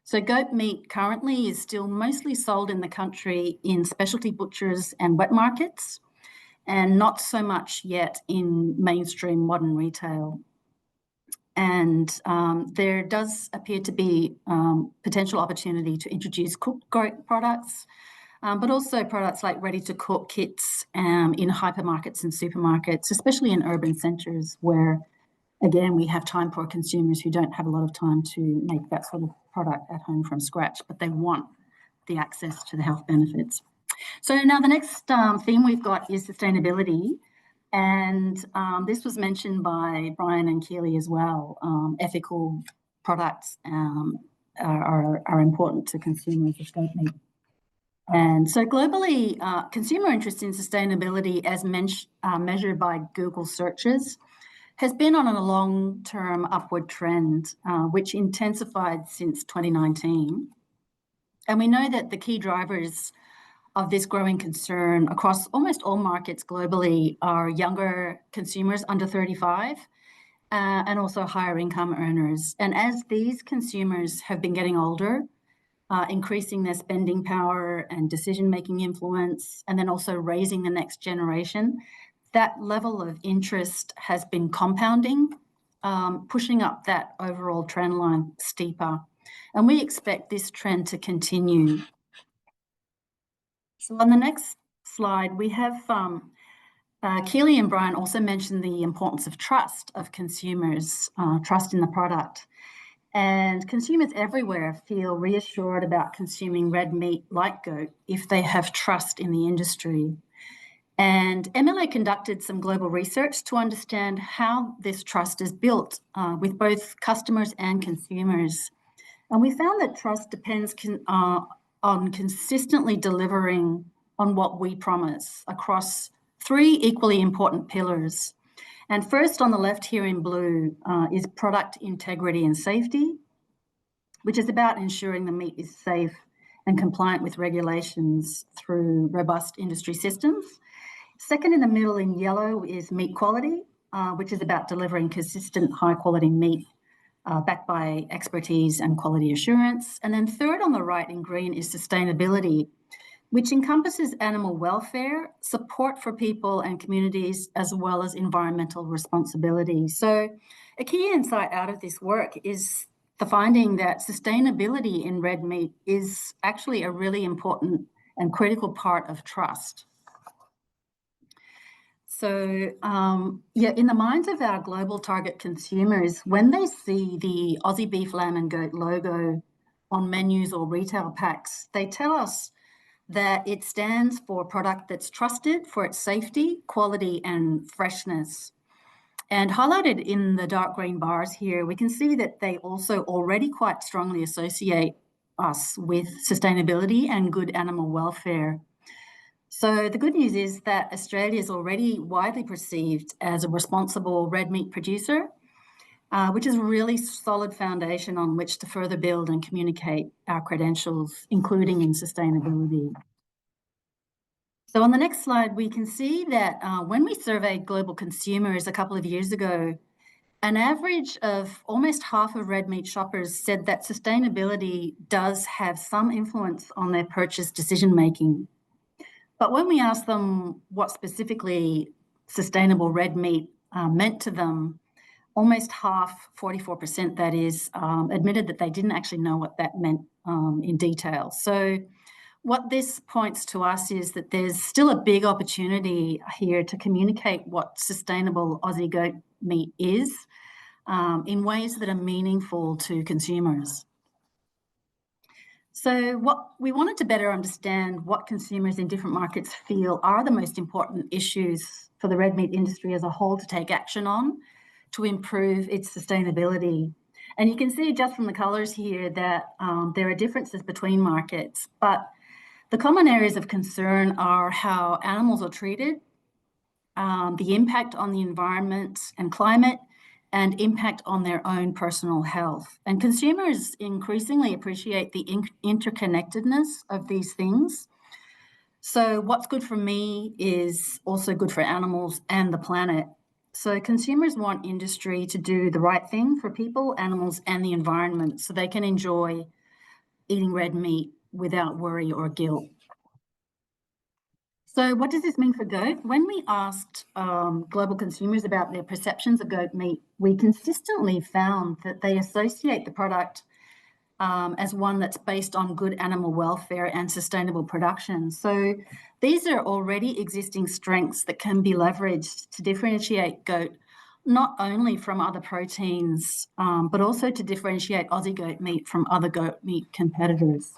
So goat meat currently is still mostly sold in the country in specialty butchers and wet markets, and not so much yet in mainstream modern retail. And there does appear to be potential opportunity to introduce cooked goat products, but also products like ready-to-cook kits in hypermarkets and supermarkets, especially in urban centres where, again, we have time-poor consumers who don't have a lot of time to make that sort of product at home from scratch, but they want the access to the health benefits. So now the next theme we've got is sustainability. And this was mentioned by Brian and Keely as well. Ethical products are important to consumers of goat meat. And so globally, consumer interest in sustainability as measured by Google searches has been on a long-term upward trend, which intensified since 2019. And we know that the key drivers of this growing concern across almost all markets globally are younger consumers under 35 and also higher income earners. And as these consumers have been getting older, increasing their spending power and decision-making influence, and then also raising the next generation, that level of interest has been compounding, pushing up that overall trend line steeper. And we expect this trend to continue. So on the next slide, we have Keely and Brian also mentioned the importance of trust of consumers, trust in the product. And consumers everywhere feel reassured about consuming red meat like goat if they have trust in the industry. And MLA conducted some global research to understand how this trust is built with both customers and consumers. And we found that trust depends on consistently delivering on what we promise across three equally important pillars. And first on the left here in blue is product integrity and safety, which is about ensuring the meat is safe and compliant with regulations through robust industry systems. Second in the middle in yellow is meat quality, which is about delivering consistent high quality meat backed by expertise and quality assurance. And then third on the right in green is sustainability, which encompasses animal welfare, support for people and communities, as well as environmental responsibility. So a key insight out of this work is the finding that sustainability in red meat is actually a really important and critical part of trust. So in the minds of our global target consumers, when they see the Aussie beef, lamb and goat logo on menus or retail packs, they tell us that it stands for a product that's trusted for its safety, quality and freshness. And highlighted in the dark green bars here, we can see that they also already quite strongly associate us with sustainability and good animal welfare. So the good news is that Australia is already widely perceived as a responsible red meat producer, which is a really solid foundation on which to further build and communicate our credentials, including in sustainability. So on the next slide, we can see that when we surveyed global consumers a couple of years ago, an average of almost half of red meat shoppers said that sustainability does have some influence on their purchase decision-making. But when we asked them what specifically sustainable red meat meant to them, almost half, 44% that is, admitted that they didn't actually know what that meant in detail. So what this points to us is that there's still a big opportunity here to communicate what sustainable Aussie goat meat is in ways that are meaningful to consumers. So what we wanted to better understand what consumers in different markets feel are the most important issues for the red meat industry as a whole to take action on to improve its sustainability. And you can see just from the colours here that there are differences between markets, but the common areas of concern are how animals are treated, the impact on the environment and climate, and impact on their own personal health. And consumers increasingly appreciate the interconnectedness of these things. So what's good for me is also good for animals and the planet. So consumers want industry to do the right thing for people, animals, and the environment so they can enjoy eating red meat without worry or guilt. So what does this mean for goat? When we asked global consumers about their perceptions of goat meat, we consistently found that they associate the product as one that's based on good animal welfare and sustainable production. So these are already existing strengths that can be leveraged to differentiate goat, not only from other proteins, but also to differentiate Aussie goat meat from other goat meat competitors.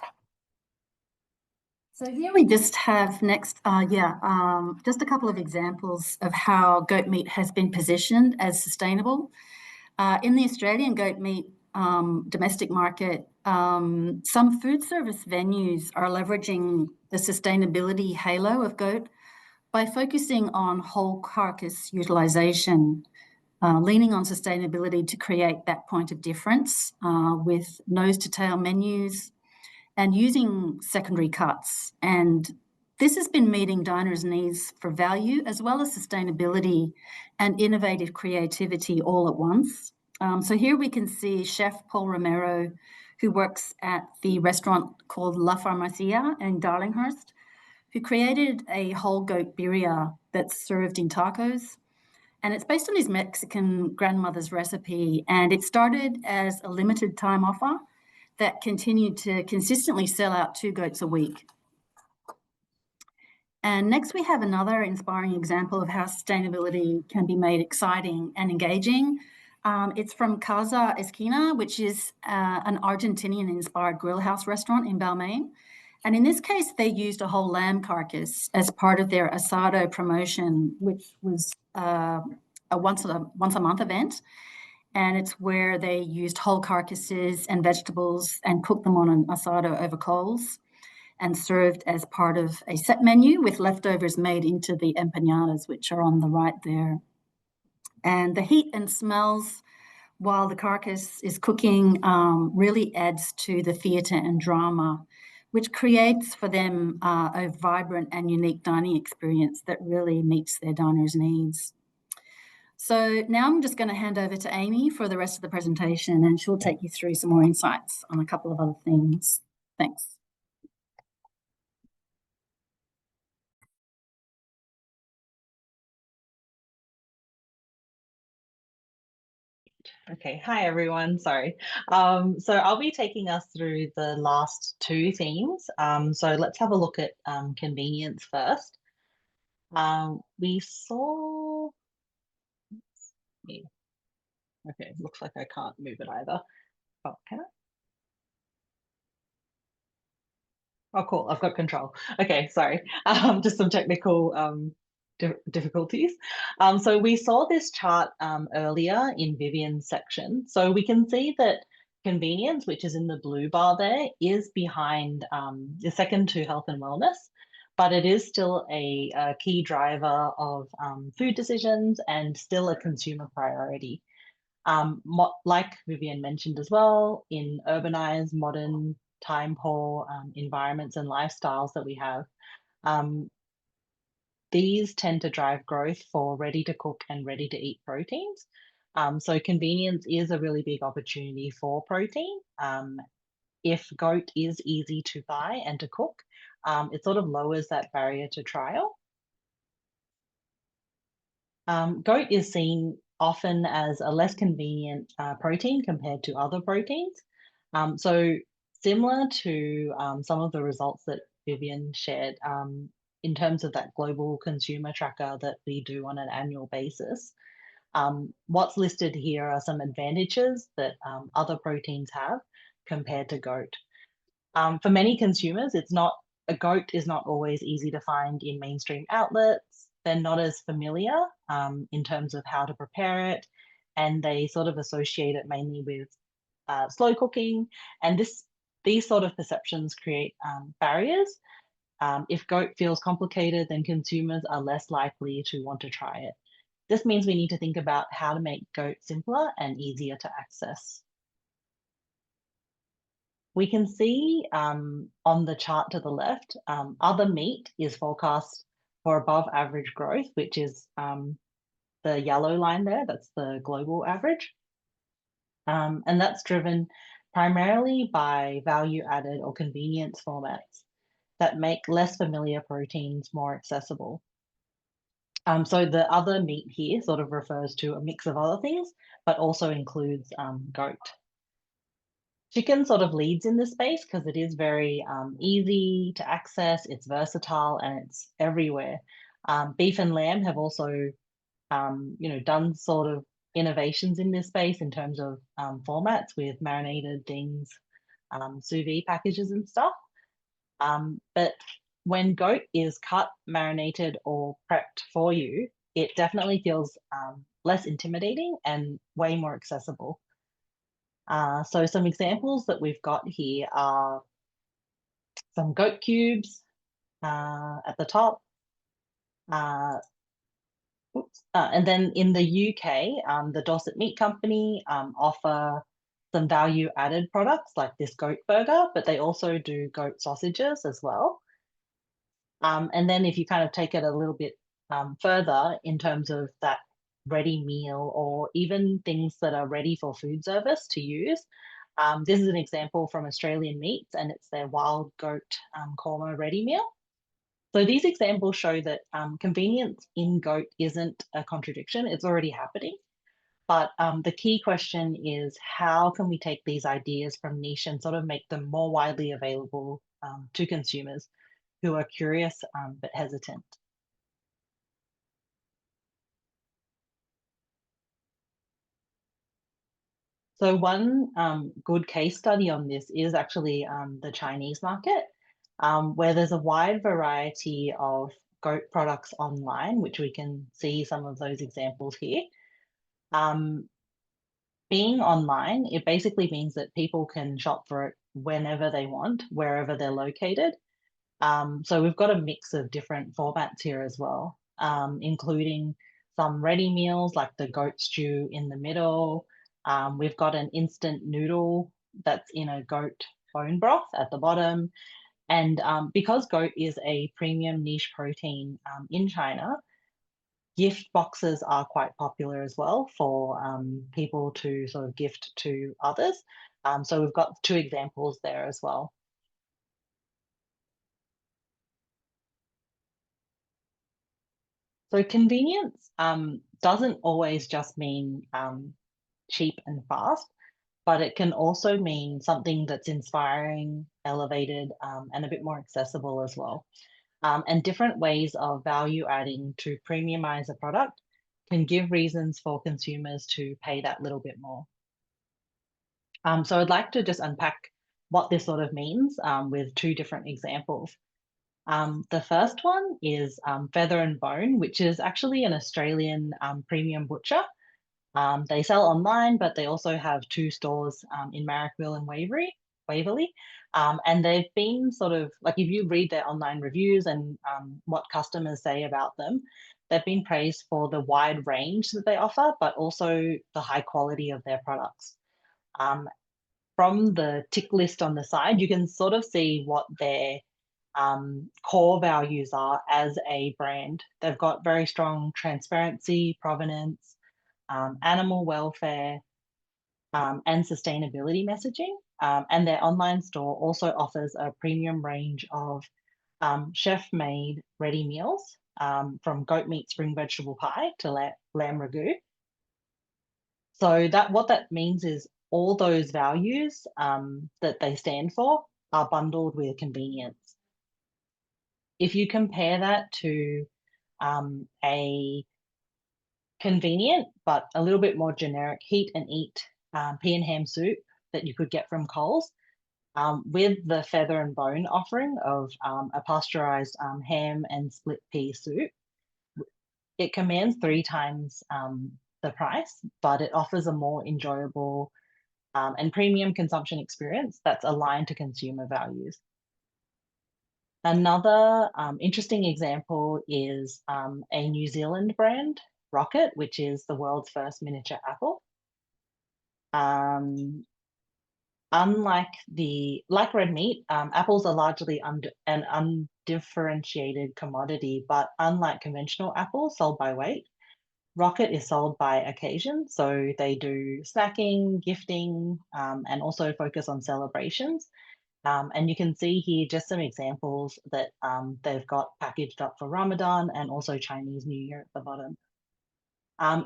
So here we just have next, just a couple of examples of how goat meat has been positioned as sustainable. In the Australian goat meat domestic market, Some food service venues are leveraging the sustainability halo of goat by focusing on whole carcass utilisation, leaning on sustainability to create that point of difference with nose-to-tail menus and using secondary cuts. And this has been meeting diners' needs for value as well as sustainability and innovative creativity all at once. So here we can see Chef Paul Romero, who works at the restaurant called La Farmacia in Darlinghurst, who created a whole goat birria that's served in tacos. And it's based on his Mexican grandmother's recipe. And it started as a limited time offer that continued to consistently sell out 2 goats a week. And next we have another inspiring example of how sustainability can be made exciting and engaging. It's from Casa Esquina, which is an Argentinian-inspired grill house restaurant in Balmain. And in this case, they used a whole lamb carcass as part of their asado promotion, which was a once a month event. And it's where they used whole carcasses and vegetables and cooked them on an asado over coals and served as part of a set menu with leftovers made into the empanadas, which are on the right there. And the heat and smells while the carcass is cooking really adds to the theatre and drama, which creates for them a vibrant and unique dining experience that really meets their diners' needs. So now I'm just going to hand over to Amy for the rest of the presentation, and she'll take you through some more insights on a couple of other things. Thanks. Okay, hi everyone, sorry. So I'll be taking us through the last 2 themes. So let's have a look at convenience first. We saw, okay, looks like I can't move it either. Oh, can I? Oh, cool, I've got control. Okay, sorry, just some technical difficulties. So we saw this chart earlier in Vivian's section. So we can see that convenience, which is in the blue bar there, is behind the second to health and wellness, but it is still a key driver of food decisions and still a consumer priority. Like Vivian mentioned as well, in urbanized, modern, time-poor environments and lifestyles that we have, these tend to drive growth for ready-to-cook and ready-to-eat proteins. So convenience is a really big opportunity for protein. If goat is easy to buy and to cook, it sort of lowers that barrier to trial. Goat is seen often as a less convenient protein compared to other proteins. So similar to some of the results that Vivian shared in terms of that global consumer tracker that we do on an annual basis, what's listed here are some advantages that other proteins have compared to goat. For many consumers, a goat is not always easy to find in mainstream outlets. They're not as familiar in terms of how to prepare it, and they sort of associate it mainly with slow cooking. And these sort of perceptions create barriers. If goat feels complicated, then consumers are less likely to want to try it. This means we need to think about how to make goat simpler and easier to access. We can see on the chart to the left, other meat is forecast for above average growth, which is the yellow line there, that's the global average. And that's driven primarily by value added or convenience formats that make less familiar proteins more accessible. So the other meat here sort of refers to a mix of other things, but also includes goat. Chicken sort of leads in this space because it is very easy to access, it's versatile, and it's everywhere. Beef and lamb have also, done sort of innovations in this space in terms of formats with marinated things, sous vide packages and stuff. But when goat is cut, marinated, or prepped for you, it definitely feels less intimidating and way more accessible. So some examples that we've got here are some goat cubes at the top. And then in the UK, the Dorset Meat Company offer some value added products like this goat burger, but they also do goat sausages as well. And then if you kind of take it a little bit further in terms of that ready meal or even things that are ready for food service to use, this is an example from Australian Meats, and it's their wild goat korma ready meal. So these examples show that convenience in goat isn't a contradiction, it's already happening. But the key question is, how can we take these ideas from niche and sort of make them more widely available to consumers who are curious but hesitant? So one good case study on this is actually the Chinese market, where there's a wide variety of goat products online, which we can see some of those examples here. Being online, it basically means that people can shop for it whenever they want, wherever they're located. So we've got a mix of different formats here as well, including some ready meals like the goat stew in the middle. We've got an instant noodle that's in a goat bone broth at the bottom. And because goat is a premium niche protein in China, gift boxes are quite popular as well for people to sort of gift to others. So we've got two examples there as well. So convenience doesn't always just mean cheap and fast, but it can also mean something that's inspiring, elevated, and a bit more accessible as well. And different ways of value adding to premiumize a product can give reasons for consumers to pay that little bit more. So I'd like to just unpack what this sort of means with two different examples. The first one is Feather and Bone, which is actually an Australian premium butcher. They sell online, but they also have two stores in Marrickville and Waverley. And they've been sort of like, if you read their online reviews and what customers say about them, they've been praised for the wide range that they offer, but also the high quality of their products. From the tick list on the side, you can sort of see what their core values are as a brand. They've got very strong transparency, provenance, animal welfare, and sustainability messaging. And their online store also offers a premium range of chef-made ready meals, from goat meat spring vegetable pie to lamb ragu. So what that means is all those values that they stand for are bundled with convenience. If you compare that to a convenient but a little bit more generic heat and eat pea and ham soup that you could get from Coles, with the Feather and Bone offering of a pasteurized ham and split pea soup, it commands 3 times the price, but it offers a more enjoyable and premium consumption experience that's aligned to consumer values. Another interesting example is a New Zealand brand, Rocket, which is the world's first miniature apple. Like red meat, apples are largely an undifferentiated commodity, but unlike conventional apples sold by weight, Rocket is sold by occasion. So they do snacking, gifting, and also focus on celebrations. And you can see here just some examples that they've got packaged up for Ramadan and also Chinese New Year at the bottom.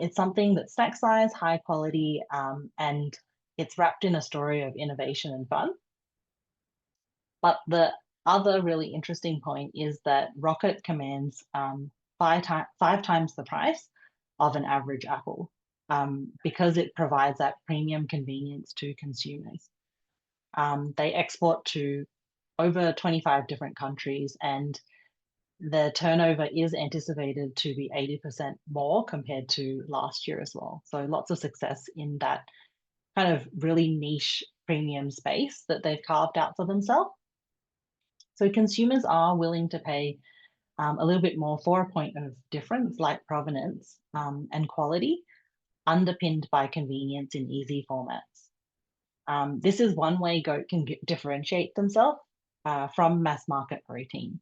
It's something that's snack size, high quality, and it's wrapped in a story of innovation and fun. But the other really interesting point is that Rocket commands 5 times the price of an average apple, because it provides that premium convenience to consumers. They export to over 25 different countries, and the turnover is anticipated to be 80% more compared to last year as well. So lots of success in that kind of really niche premium space that they've carved out for themselves. So consumers are willing to pay a little bit more for a point of difference, like provenance and quality, underpinned by convenience in easy formats. This is one way goat can differentiate themselves from mass market proteins.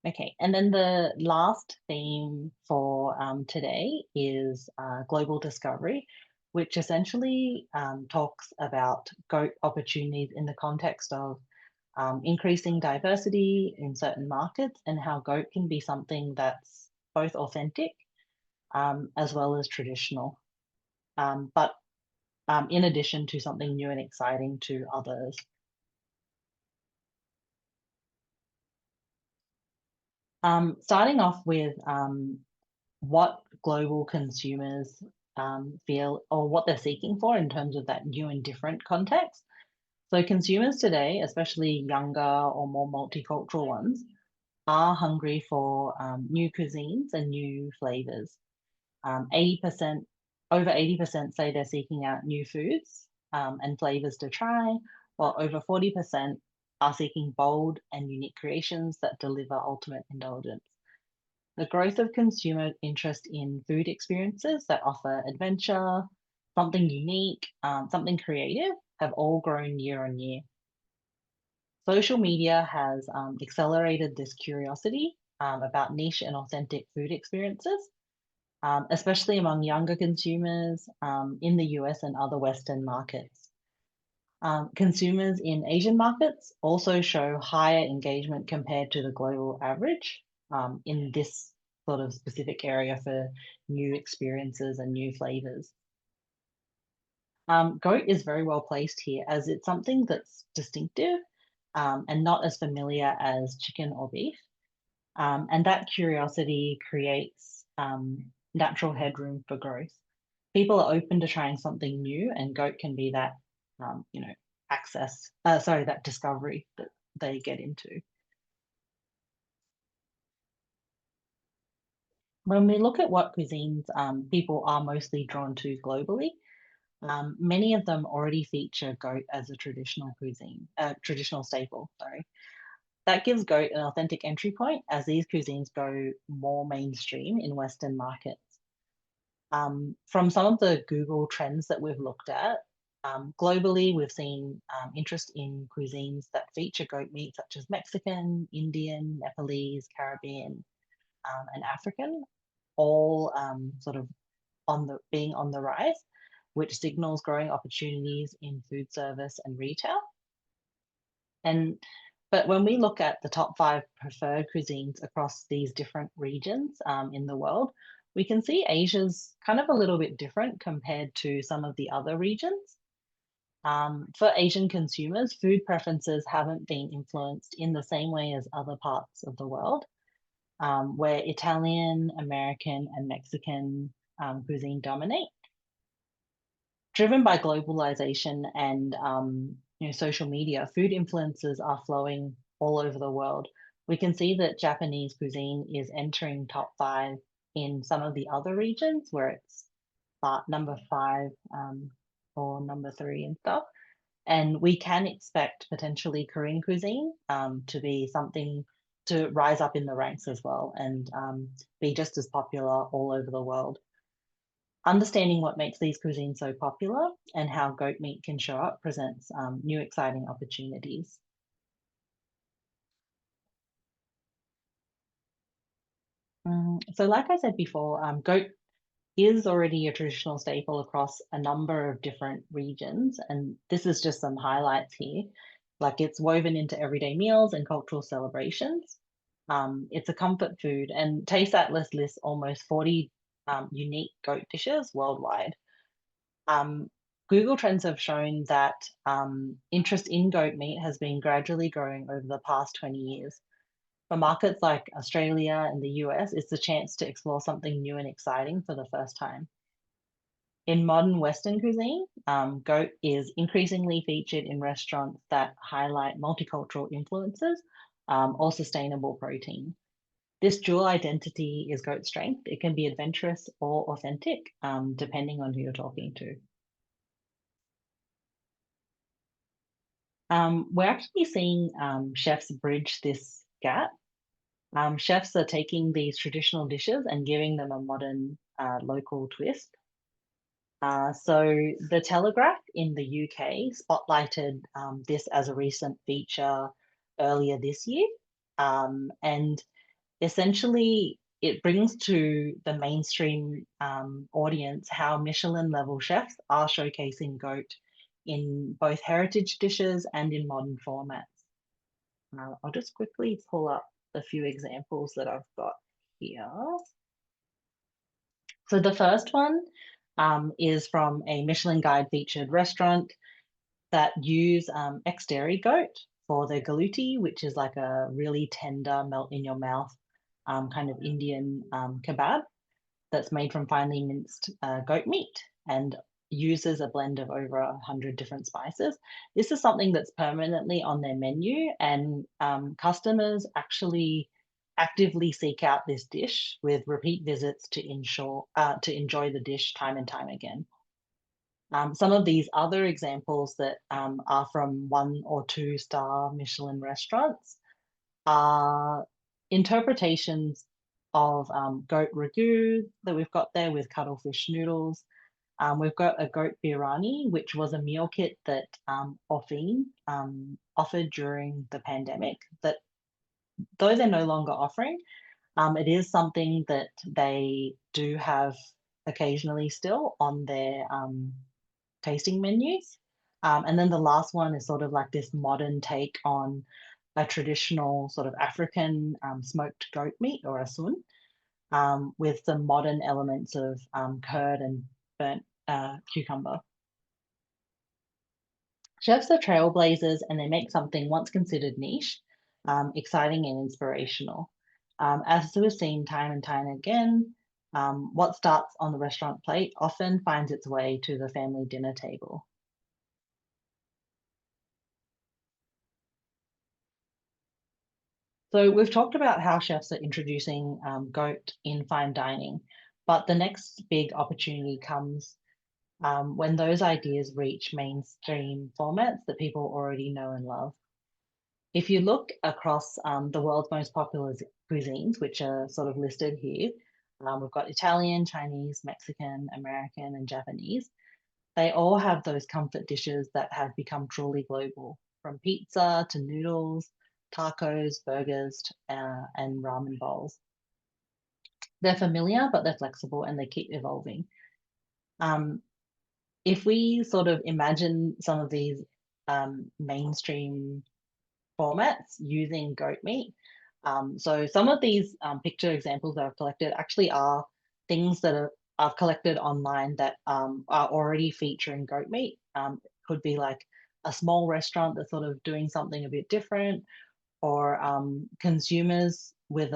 Okay, and then the last theme for today is global discovery, which essentially talks about goat opportunities in the context of increasing diversity in certain markets and how goat can be something that's both authentic as well as traditional, but in addition to something new and exciting to others. Starting off with what global consumers feel or what they're seeking for in terms of that new and different context. So consumers today, especially younger or more multicultural ones, are hungry for new cuisines and new flavors. 80%, over 80% say they're seeking out new foods and flavors to try, while over 40% are seeking bold and unique creations that deliver ultimate indulgence. The growth of consumer interest in food experiences that offer adventure, something unique, something creative, have all grown year on year. Social media has accelerated this curiosity about niche and authentic food experiences, especially among younger consumers in the US and other Western markets. Consumers in Asian markets also show higher engagement compared to the global average in this sort of specific area for new experiences and new flavors. Goat is very well placed here as it's something that's distinctive and not as familiar as chicken or beef. And that curiosity creates natural headroom for growth. People are open to trying something new, and goat can be that, that discovery that they get into. When we look at what cuisines people are mostly drawn to globally, many of them already feature goat as a traditional staple, sorry. That gives goat an authentic entry point as these cuisines go more mainstream in Western markets. From some of the Google trends that we've looked at, globally, we've seen interest in cuisines that feature goat meat, such as Mexican, Indian, Nepalese, Caribbean, and African, all sort of being on the rise, which signals growing opportunities in food service and retail. But when we look at the top 5 preferred cuisines across these different regions in the world, we can see Asia's kind of a little bit different compared to some of the other regions. For Asian consumers, food preferences haven't been influenced in the same way as other parts of the world, where Italian, American, and Mexican cuisine dominate. Driven by globalization and social media, food influences are flowing all over the world. We can see that Japanese cuisine is entering top 5 in some of the other regions where it's number 5 or number 3 and stuff. And we can expect potentially Korean cuisine to be something to rise up in the ranks as well and be just as popular all over the world. Understanding what makes these cuisines so popular and how goat meat can show up presents new exciting opportunities. So like I said before, goat is already a traditional staple across a number of different regions. And this is just some highlights here. Like it's woven into everyday meals and cultural celebrations. It's a comfort food, and Taste Atlas lists almost 40 unique goat dishes worldwide. Google Trends have shown that interest in goat meat has been gradually growing over the past 20 years. For markets like Australia and the US, it's a chance to explore something new and exciting for the first time. In modern Western cuisine, goat is increasingly featured in restaurants that highlight multicultural influences or sustainable protein. This dual identity is goat strength. It can be adventurous or authentic, depending on who you're talking to. We're actually seeing chefs bridge this gap. Chefs are taking these traditional dishes and giving them a modern local twist. So the Telegraph in the UK spotlighted this as a recent feature earlier this year. And essentially, it brings to the mainstream audience how Michelin level chefs are showcasing goat in both heritage dishes and in modern formats. I'll just quickly pull up a few examples that I've got here. So the first one is from a Michelin Guide featured restaurant that use ex-dairy goat for their galuti, which is like a really tender, melt in your mouth kind of Indian kebab that's made from finely minced goat meat and uses a blend of over 100 different spices. This is something that's permanently on their menu, and customers actually actively seek out this dish with repeat visits to enjoy the dish time and time again. Some of these other examples that are from 1 or 2 star Michelin restaurants are interpretations of goat ragu that we've got there with cuttlefish noodles. We've got a goat biryani, which was a meal kit that Orphean offered during the pandemic, that though they're no longer offering, it is something that they do have occasionally still on their tasting menus. And then the last one is sort of like this modern take on a traditional sort of African smoked goat meat or a sun, with some modern elements of curd and burnt cucumber. Chefs are trailblazers, and they make something once considered niche, exciting and inspirational. As we've seen time and time again, what starts on the restaurant plate often finds its way to the family dinner table. So we've talked about how chefs are introducing goat in fine dining, but the next big opportunity comes when those ideas reach mainstream formats that people already know and love. If you look across the world's most popular cuisines, which are sort of listed here, we've got Italian, Chinese, Mexican, American, and Japanese. They all have those comfort dishes that have become truly global, from pizza to noodles, tacos, burgers, and ramen bowls. They're familiar, but they're flexible and they keep evolving. If we sort of imagine some of these mainstream formats using goat meat, so some of these picture examples that I've collected actually are things that I've collected online that are already featuring goat meat. Could be like a small restaurant that's sort of doing something a bit different, or consumers with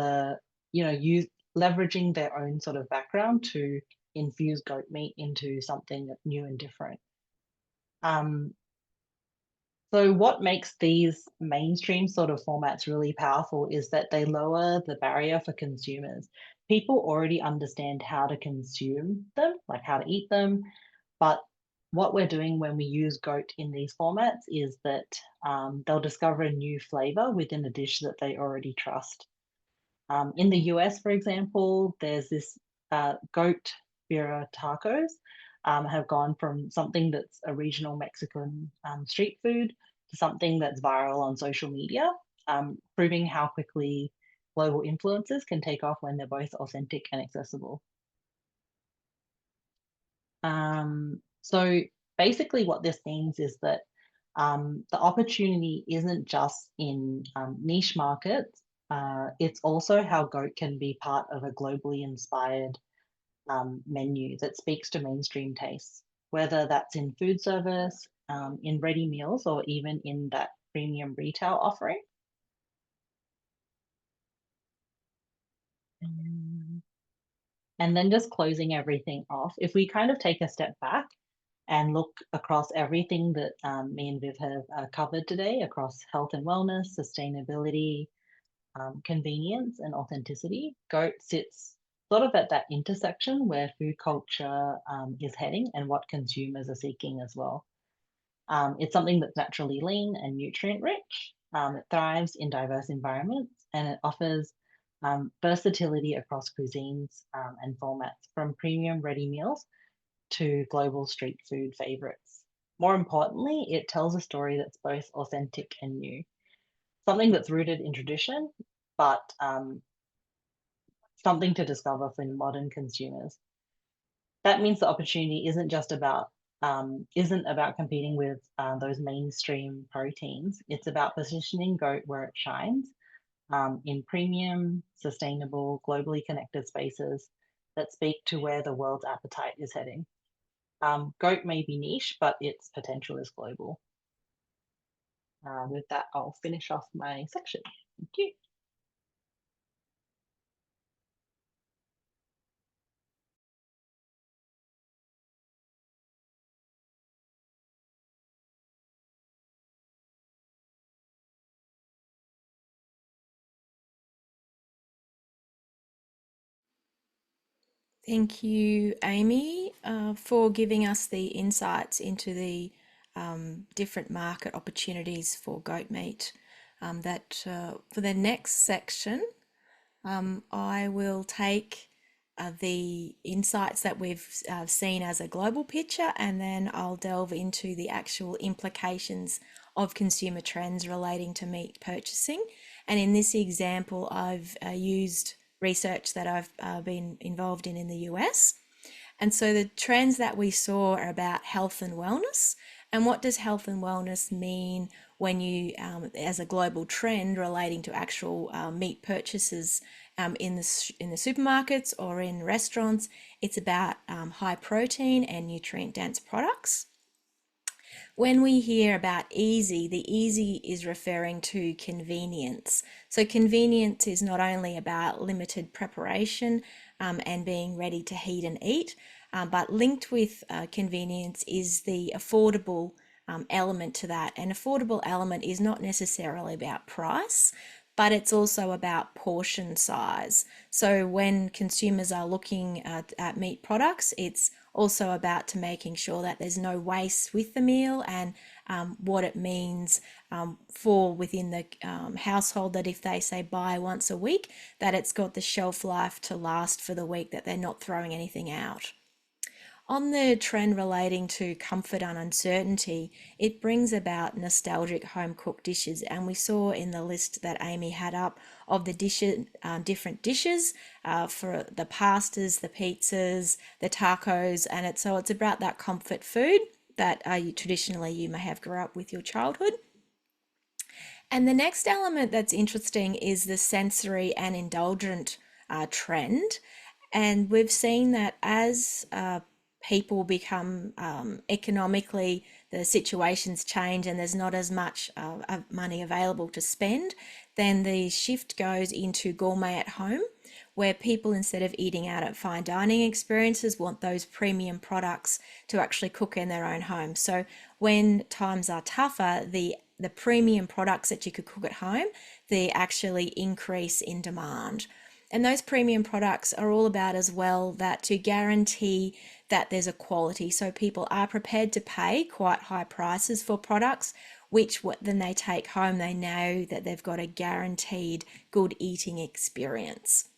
leveraging their own sort of background to infuse goat meat into something that's new and different. So what makes these mainstream sort of formats really powerful is that they lower the barrier for consumers. People already understand how to consume them, like how to eat them, but what we're doing when we use goat in these formats is that they'll discover a new flavor within a dish that they already trust. In the US, for example, there's this goat birria tacos have gone from something that's a regional Mexican street food to something that's viral on social media, proving how quickly global influences can take off when they're both authentic and accessible. So basically what this means is that the opportunity isn't just in niche markets, it's also how goat can be part of a globally inspired menu that speaks to mainstream tastes, whether that's in food service, in ready meals, or even in that premium retail offering. And then just closing everything off, if we kind of take a step back and look across everything that me and Viv have covered today across health and wellness, sustainability, convenience and authenticity. Goat sits sort of at that intersection where food culture is heading and what consumers are seeking as well. It's something that's naturally lean and nutrient rich. It thrives in diverse environments and it offers versatility across cuisines and formats, from premium ready meals to global street food favorites. More importantly, it tells a story that's both authentic and new, something that's rooted in tradition, but something to discover for modern consumers. That means the opportunity isn't about competing with those mainstream proteins. It's about positioning goat where it shines, in premium, sustainable, globally connected spaces that speak to where the world's appetite is heading. Goat may be niche, but its potential is global. With that, I'll finish off my section. Thank you. Thank you, Amy, for giving us the insights into the different market opportunities for goat meat. For the next section, I will take the insights that we've seen as a global picture, and then I'll delve into the actual implications of consumer trends relating to meat purchasing. And in this example, I've used research that I've been involved in the US. And so the trends that we saw are about health and wellness. And what does health and wellness mean when you, as a global trend relating to actual meat purchases in the supermarkets or in restaurants? It's about high protein and nutrient dense products. When we hear about easy, the easy is referring to convenience. So convenience is not only about limited preparation and being ready to heat and eat, but linked with convenience is the affordable element to that. An affordable element is not necessarily about price, but it's also about portion size. So when consumers are looking at meat products, it's also about to making sure that there's no waste with the meal, and what it means for within the household, that if they say buy once a week, that it's got the shelf life to last for the week, that they're not throwing anything out. On the trend relating to comfort and uncertainty, it brings about nostalgic home cooked dishes. And we saw in the list that Amy had up of the different dishes for the pastas, the pizzas, the tacos, and it's about that comfort food that traditionally you may have grew up with your childhood. And the next element that's interesting is the sensory and indulgent trend. And we've seen that as people become economically, the situations change and there's not as much money available to spend, then the shift goes into gourmet at home, where people, instead of eating out at fine dining experiences, want those premium products to actually cook in their own home. So when times are tougher, the premium products that you could cook at home, they actually increase in demand. And those premium products are all about as well that to guarantee that there's a quality. So people are prepared to pay quite high prices for products, which then they take home, they know that they've got a guaranteed good eating experience.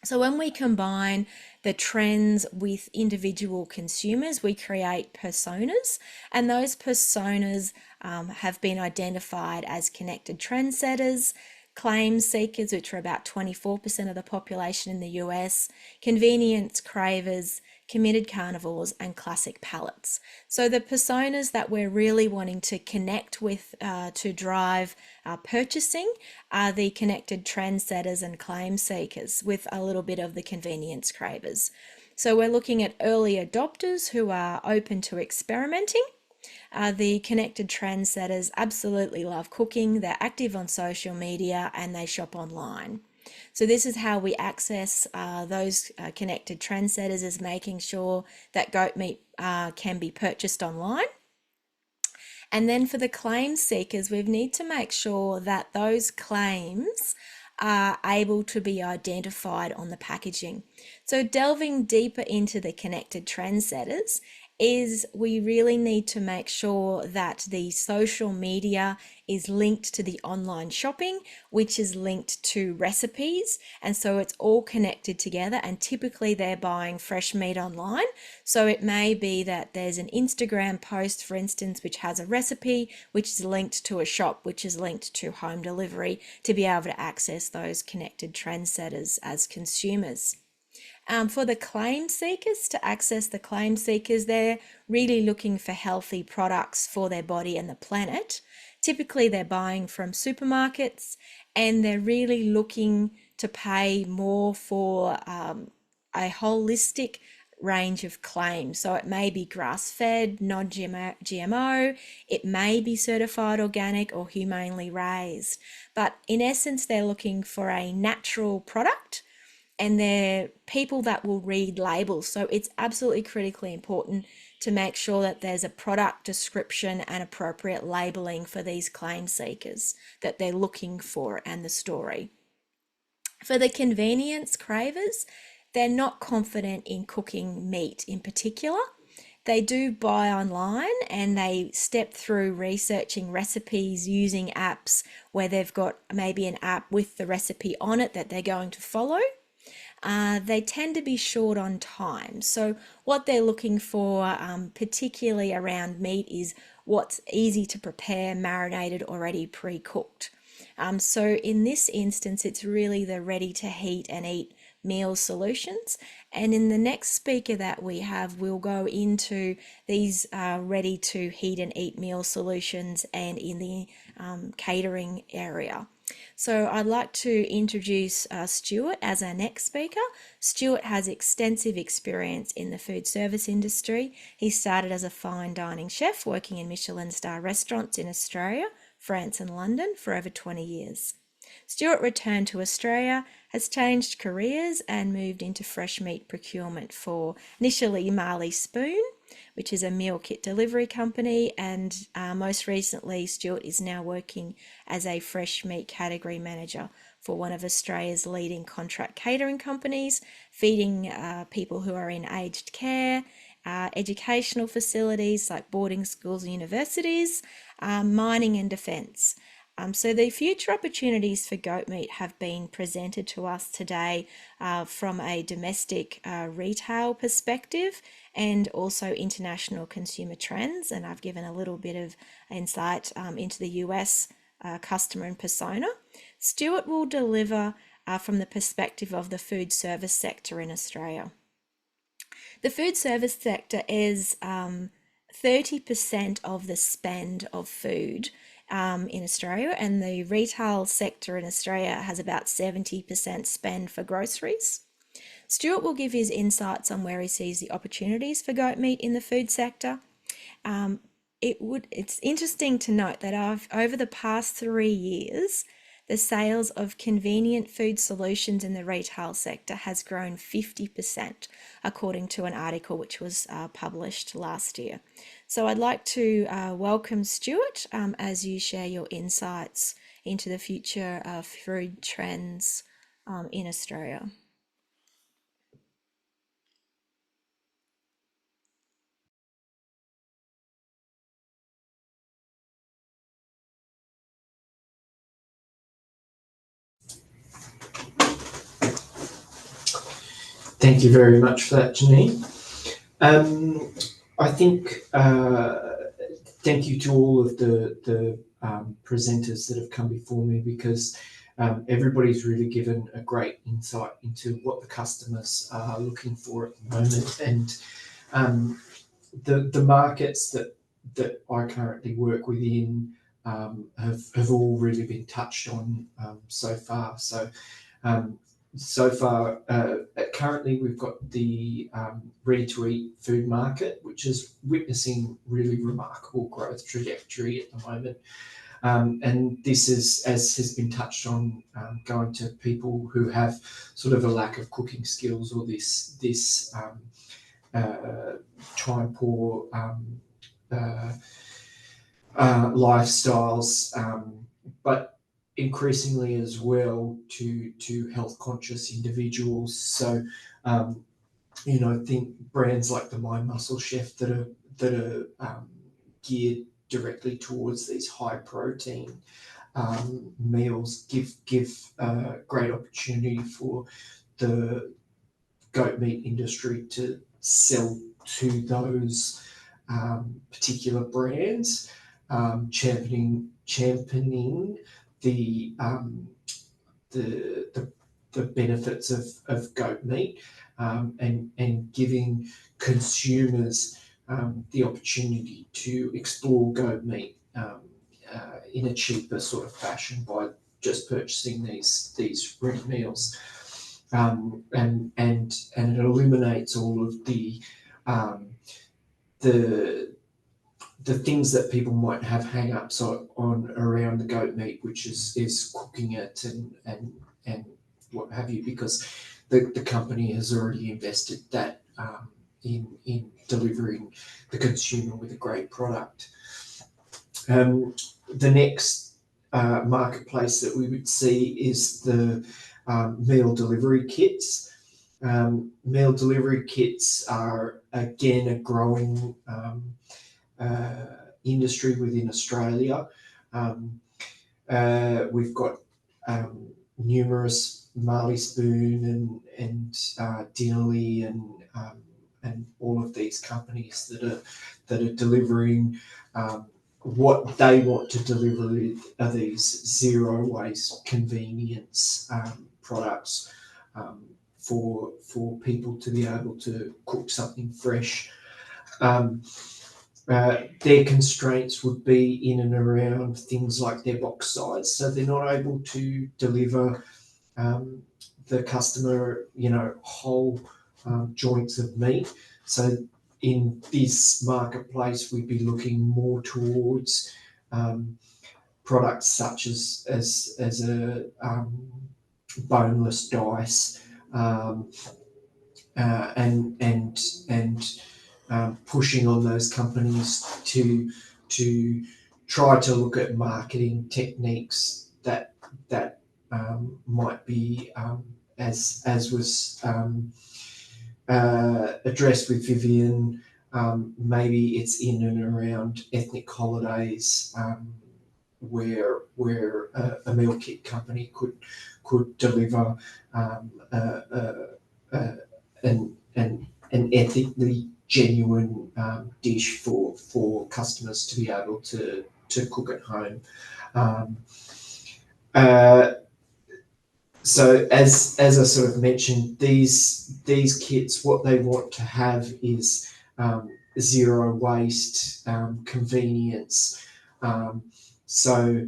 So when we combine the trends with individual consumers, we create personas, and those personas have been identified as connected trendsetters, claim seekers, which are about 24% of the population in the US, convenience cravers, committed carnivores, and classic palates. So the personas that we're really wanting to connect with to drive purchasing are the connected trendsetters and claim seekers, with a little bit of the convenience cravers. So we're looking at early adopters who are open to experimenting. The connected trendsetters absolutely love cooking, they're active on social media, and they shop online. So this is how we access those connected trendsetters, is making sure that goat meat can be purchased online. And then for the claim seekers, we need to make sure that those claims are able to be identified on the packaging. So delving deeper into the connected trendsetters is we really need to make sure that the social media is linked to the online shopping, which is linked to recipes. And so it's all connected together, and typically they're buying fresh meat online. So it may be that there's an Instagram post, for instance, which has a recipe, which is linked to a shop, which is linked to home delivery, to be able to access those connected trendsetters as consumers. For the claim seekers, to access the claim seekers, they're really looking for healthy products for their body and the planet. Typically, they're buying from supermarkets, and they're really looking to pay more for a holistic range of claims. So it may be grass-fed, non-GMO, it may be certified organic or humanely raised. But in essence, they're looking for a natural product, and they're people that will read labels. So it's absolutely critically important to make sure that there's a product description and appropriate labeling for these claim seekers that they're looking for and the story. For the convenience cravers, they're not confident in cooking meat in particular. They do buy online, and they step through researching recipes using apps where they've got maybe an app with the recipe on it that they're going to follow. They tend to be short on time. So what they're looking for, particularly around meat, is what's easy to prepare, marinated, already pre-cooked. So in this instance, it's really the ready to heat and eat meal solutions. And in the next speaker that we have, we'll go into these ready to heat and eat meal solutions and in the catering area. So I'd like to introduce Stuart as our next speaker. Stuart has extensive experience in the food service industry. He started as a fine dining chef working in Michelin star restaurants in Australia, France and London for over 20 years. Stuart returned to Australia, has changed careers and moved into fresh meat procurement for initially Marley Spoon, which is a meal kit delivery company, and most recently Stuart is now working as a fresh meat category manager for one of Australia's leading contract catering companies, feeding people who are in aged care, educational facilities like boarding schools and universities, mining and defence. So the future opportunities for Goatmeat have been presented to us today from a domestic retail perspective and also international consumer trends. And I've given a little bit of insight into the US customer and persona. Stuart will deliver from the perspective of the food service sector in Australia. The food service sector is 30% of the spend of food in Australia, and the retail sector in Australia has about 70% spend for groceries. Stuart will give his insights on where he sees the opportunities for Goatmeat in the food sector. It's interesting to note that over the past 3 years, the sales of convenient food solutions in the retail sector has grown 50%, according to an article which was published last year. So I'd like to welcome Stuart as you share your insights into the future of food trends in Australia. Thank you very much for that, Janine. I think thank you to all of the presenters that have come before me, because everybody's really given a great insight into what the customers are looking for at the moment, and the markets that I currently work within have all really been touched on so far. So far, currently we've got the ready-to-eat food market, which is witnessing really remarkable growth trajectory at the moment. And this is, as has been touched on, going to people who have sort of a lack of cooking skills, or this try and pour lifestyles. But increasingly as well to health conscious individuals. So you know, I think brands like the My Muscle Chef that are geared directly towards these high protein meals give great opportunity for the goat meat industry to sell to those particular brands, championing the the benefits of goat meat, and giving consumers the opportunity to explore goat meat in a cheaper sort of fashion by just purchasing these ready meals, and it eliminates all of the things that people might have hang-ups on around the goat meat, which is cooking it and what have you, because the company has already invested that in delivering the consumer with a great product. The next marketplace that we would see is the meal delivery kits. Meal delivery kits are again a growing industry within Australia. We've got numerous Marley Spoon and Dinnerly and all of these companies that are delivering what they want to deliver are these zero waste convenience products for people to be able to cook something fresh. Their constraints would be in and around things like their box size, so they're not able to deliver the customer, you know, whole joints of meat. So in this marketplace, we'd be looking more towards products such as a boneless dice, and pushing on those companies to try to look at marketing techniques that might be as was addressed with Vivian. Maybe it's in and around ethnic holidays, where a meal kit company could deliver an ethically genuine dish for customers to be able to cook at home. So as I sort of mentioned, these kits, what they want to have is zero waste, convenience. So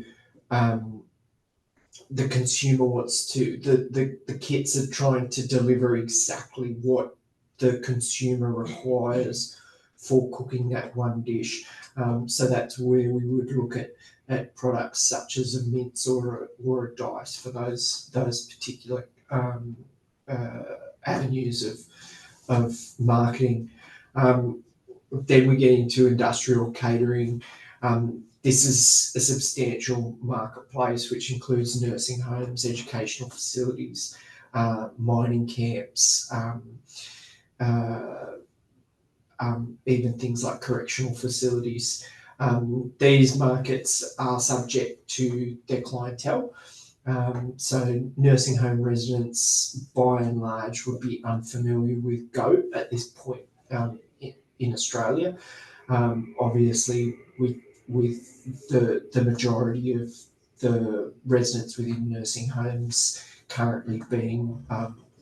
the consumer wants to, the kits are trying to deliver exactly what the consumer requires for cooking that one dish. So that's where we would look at products such as a mince or a dice for those particular avenues of marketing. Then we get into industrial catering. This is a substantial marketplace which includes nursing homes, educational facilities, mining camps, even things like correctional facilities. These markets are subject to their clientele. So nursing home residents, by and large, would be unfamiliar with goat at this point in Australia. Obviously, with the majority of the residents within nursing homes currently being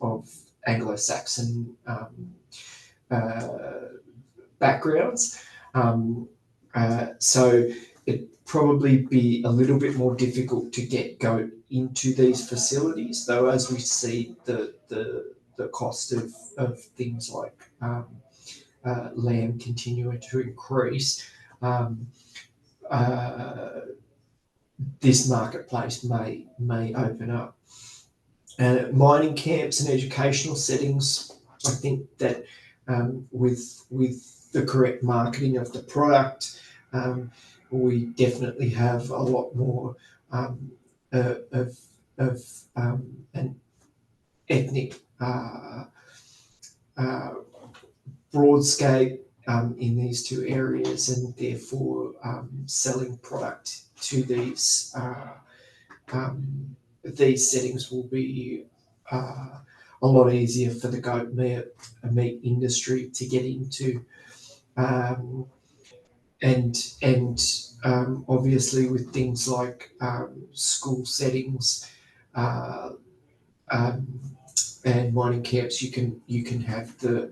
of Anglo-Saxon backgrounds. So it'd probably be a little bit more difficult to get goat into these facilities, though, as we see the cost of things like lamb continuing to increase, this marketplace may open up. Mining camps and educational settings, I think that with the correct marketing of the product, we definitely have a lot more an ethnic broadscape in these two areas, and therefore selling product to these settings will be a lot easier for the goat meat industry to get into. And obviously with things like school settings and mining camps, you can have the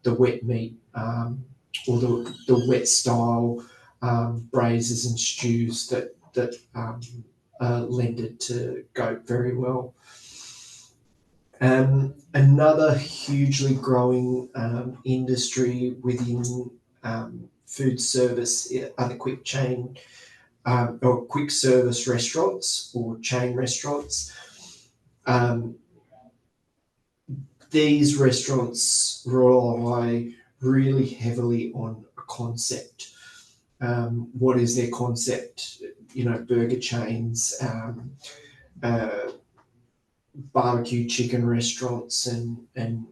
wet meat or the wet style braises and stews that lend it to goat very well. Another hugely growing industry within food service are the quick chain or quick service restaurants or chain restaurants. These restaurants rely really heavily on a concept. What is their concept? Burger chains, barbecue chicken restaurants, and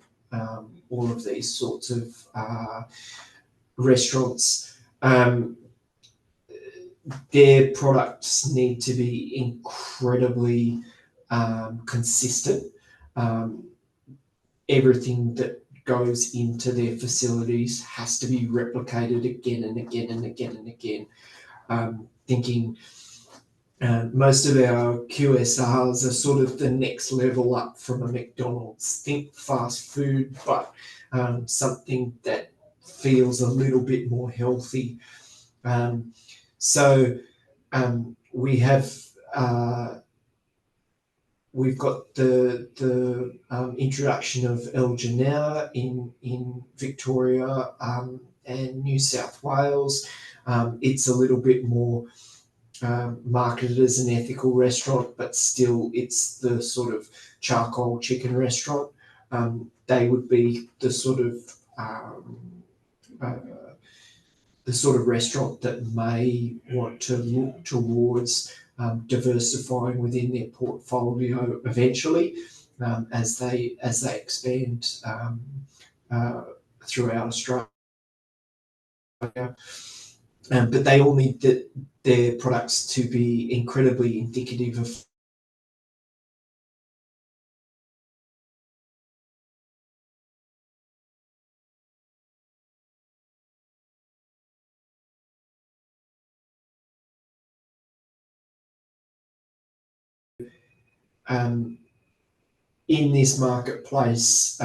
all of these sorts of restaurants. Their products need to be incredibly consistent. Everything that goes into their facilities has to be replicated again and again and again and again. Thinking most of our QSRs are sort of the next level up from a McDonald's. Think fast food, but something that feels a little bit more healthy. So we have we've got the introduction of El Janela in Victoria and New South Wales. It's a little bit more marketed as an ethical restaurant, but still it's the sort of charcoal chicken restaurant. They would be the sort of restaurant that may want to look towards diversifying within their portfolio eventually as they expand throughout Australia. But they all need their products to be incredibly indicative of in this marketplace.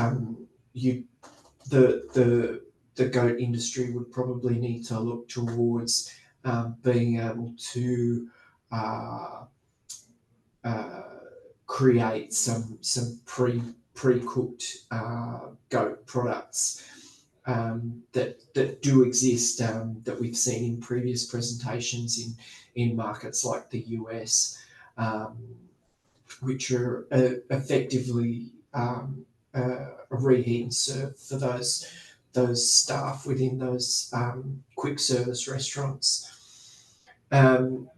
The goat industry would probably need to look towards being able to create some pre-cooked goat products that do exist, that we've seen in previous presentations in markets like the US, which are effectively a reheat and serve for those staff within those quick service restaurants. From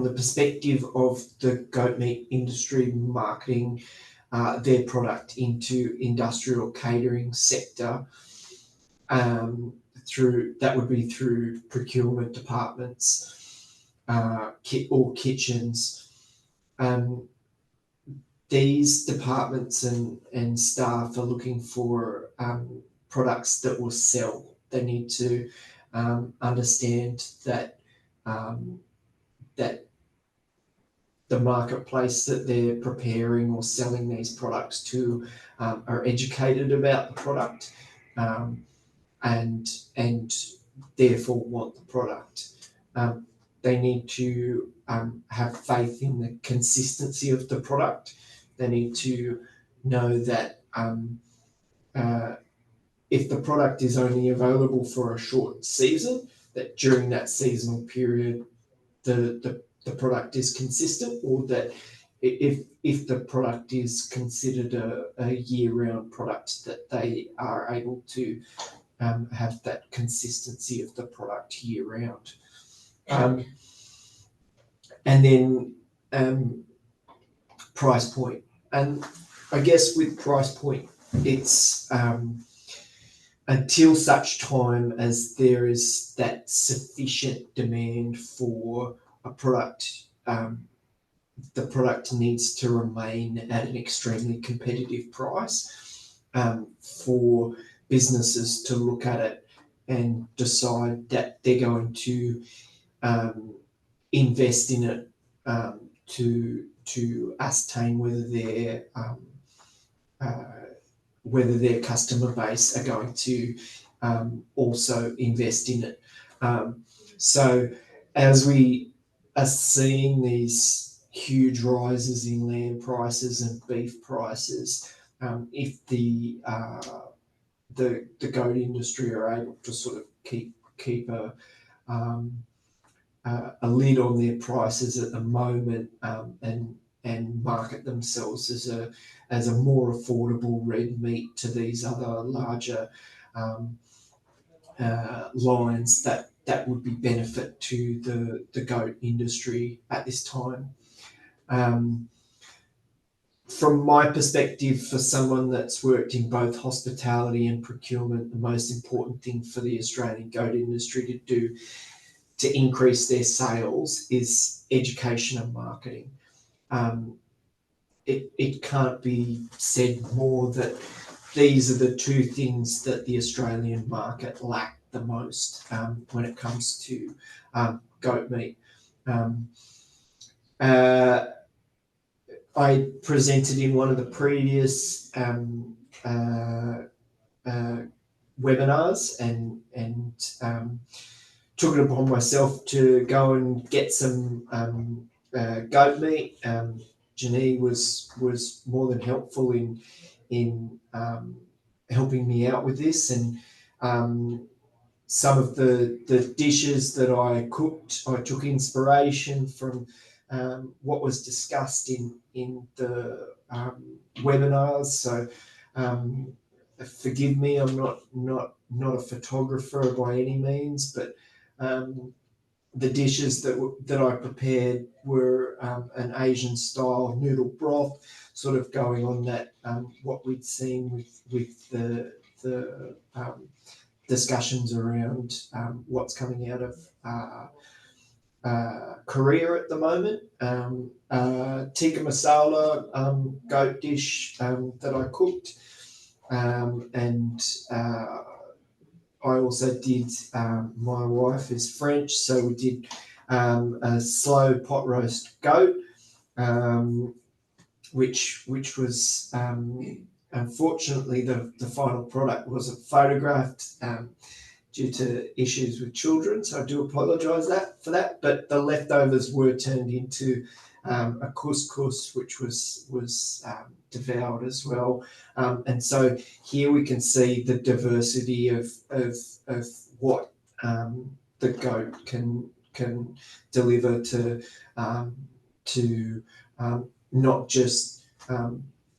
the perspective of the goat meat industry marketing their product into industrial catering sector, that would be through procurement departments or kitchens. These departments and staff are looking for products that will sell. They need to understand that that the marketplace that they're preparing or selling these products to are educated about the product and therefore want the product. They need to have faith in the consistency of the product. They need to know that if the product is only available for a short season, that during that seasonal period, the product is consistent, or that if the product is considered a year-round product, that they are able to have that consistency of the product. product year round. And then price point. And I guess with price point, it's until such time as there is that sufficient demand for a product, the product needs to remain at an extremely competitive price for businesses to look at it and decide that they're going to invest in it to ascertain whether their customer base are going to also invest in it. So as we are seeing these huge rises in land prices and beef prices, if the goat industry are able to sort of keep a lid on their prices at the moment and market themselves as a more affordable red meat to these other larger lines, that would be benefit to the goat industry at this time. From my perspective, for someone that's worked in both hospitality and procurement, the most important thing for the Australian goat industry to do to increase their sales is education and marketing. It can't be said more that these are the two things that the Australian market lack the most when it comes to goat meat. I presented in one of the previous webinars and took it upon myself to go and get some goat meat. Janine was more than helpful in helping me out with this, and some of the dishes that I cooked, I took inspiration from what was discussed in the webinars. So forgive me, I'm not a photographer by any means, but the dishes that I prepared were an Asian style noodle broth, sort of going on that what we'd seen with the discussions around what's coming out of Korea at the moment. Tikka masala goat dish that I cooked, and I also did, my wife is French, so we did a slow pot roast goat, which was unfortunately the final product wasn't photographed due to issues with children, so I do apologise for that. But the leftovers were turned into a couscous, which was devoured as well. And so here we can see the diversity of what the goat can deliver to not just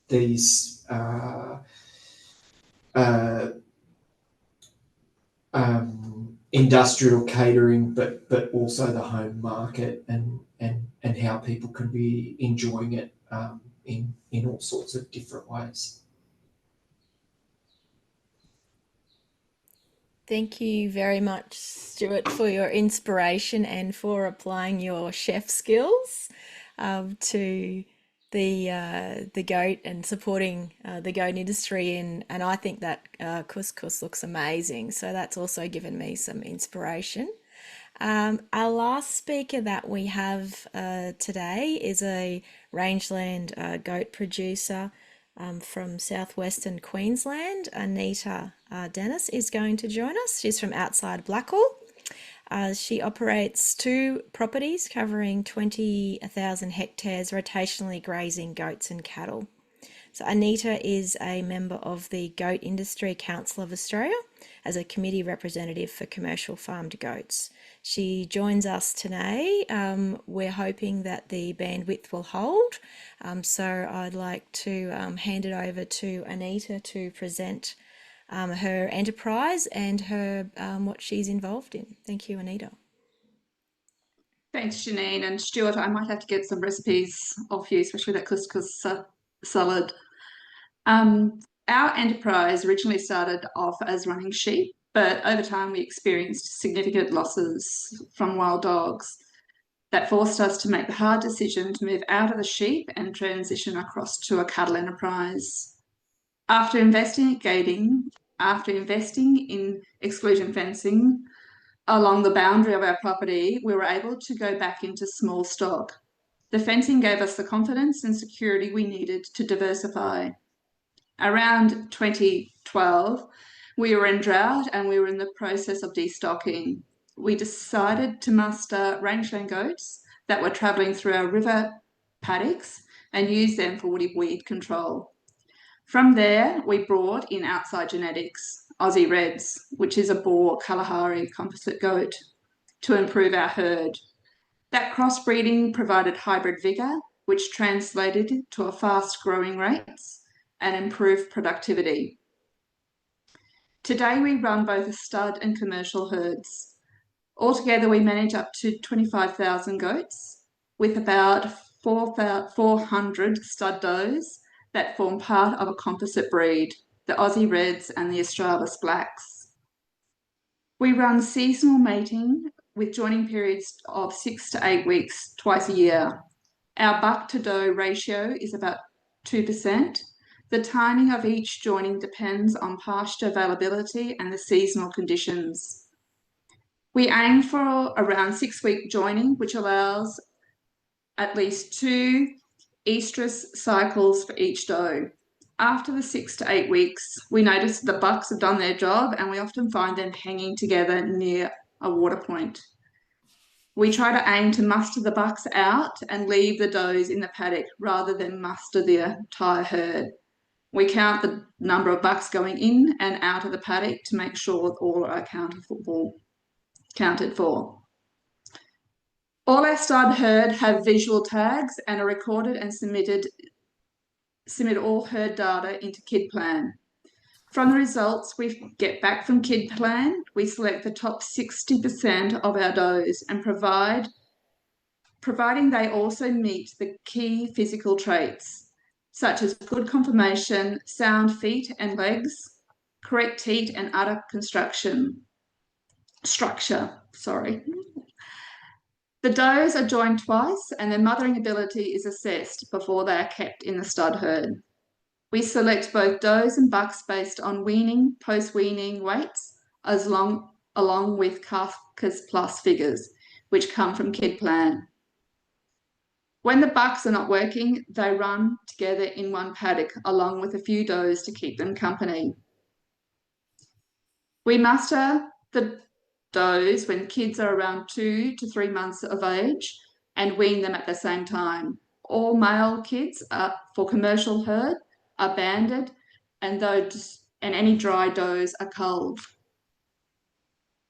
these industrial catering, but also the home market and how people can be enjoying it in all sorts of different ways. Thank you very much, Stuart, for your inspiration and for applying your chef skills to the goat and supporting the goat industry. And I think that couscous looks amazing. So that's also given me some inspiration. Our last speaker that we have today is a rangeland goat producer from southwestern Queensland. Anita Dennis is going to join us. She's from outside Blackall. She operates 2 properties covering 20,000 hectares, rotationally grazing goats and cattle. So Anita is a member of the Goat Industry Council of Australia as a committee representative for commercial farmed goats. She joins us today. We're hoping that the bandwidth will hold. So I'd like to hand it over to Anita to present her enterprise and her what she's involved in. Thank you, Anita. Thanks, Janine. And Stuart, I might have to get some recipes off you, especially that couscous salad. Our enterprise originally started off as running sheep, but over time we experienced significant losses from wild dogs that forced us to make the hard decision to move out of the sheep and transition across to a cattle enterprise. After investigating, after investing in exclusion fencing along the boundary of our property, we were able to go back into small stock. The fencing gave us the confidence and security we needed to diversify. Around 2012, we were in drought and we were in the process of destocking. We decided to muster rangeland goats that were travelling through our river paddocks and use them for woody weed control. From there, we brought in outside genetics, Aussie Reds, which is a Boer Kalahari composite goat, to improve our herd. That crossbreeding provided hybrid vigour, which translated to a fast growing rates and improved productivity. Today, we run both a stud and commercial herds. Altogether, we manage up to 25,000 goats with about 400 stud does that form part of a composite breed, the Aussie Reds and the Australis Blacks. We run seasonal mating with joining periods of 6 to 8 weeks twice a year. Our buck to doe ratio is about 2%. The timing of each joining depends on pasture availability and the seasonal conditions. We aim for around 6-week joining, which allows at least 2 estrus cycles for each doe. After the 6 to 8 weeks, we notice the bucks have done their job and we often find them hanging together near a water point. We try to aim to muster the bucks out and leave the does in the paddock rather than muster the entire herd. We count the number of bucks going in and out of the paddock to make sure all are accounted for. All our stud herd have visual tags and are recorded and submit all herd data into KidPlan. From the results we get back from KidPlan, we select the top 60% of our does and providing they also meet the key physical traits, such as good conformation, sound feet and legs, correct teat and udder structure. The does are joined twice and their mothering ability is assessed before they are kept in the stud herd. We select both does and bucks based on weaning, post-weaning weights, along with carcass plus figures, which come from KidPlan. When the bucks are not working, they run together in one paddock, along with a few does to keep them company. We muster the does when kids are around 2 to 3 months of age and wean them at the same time. All male kids for commercial herd are banded and any dry does are culled.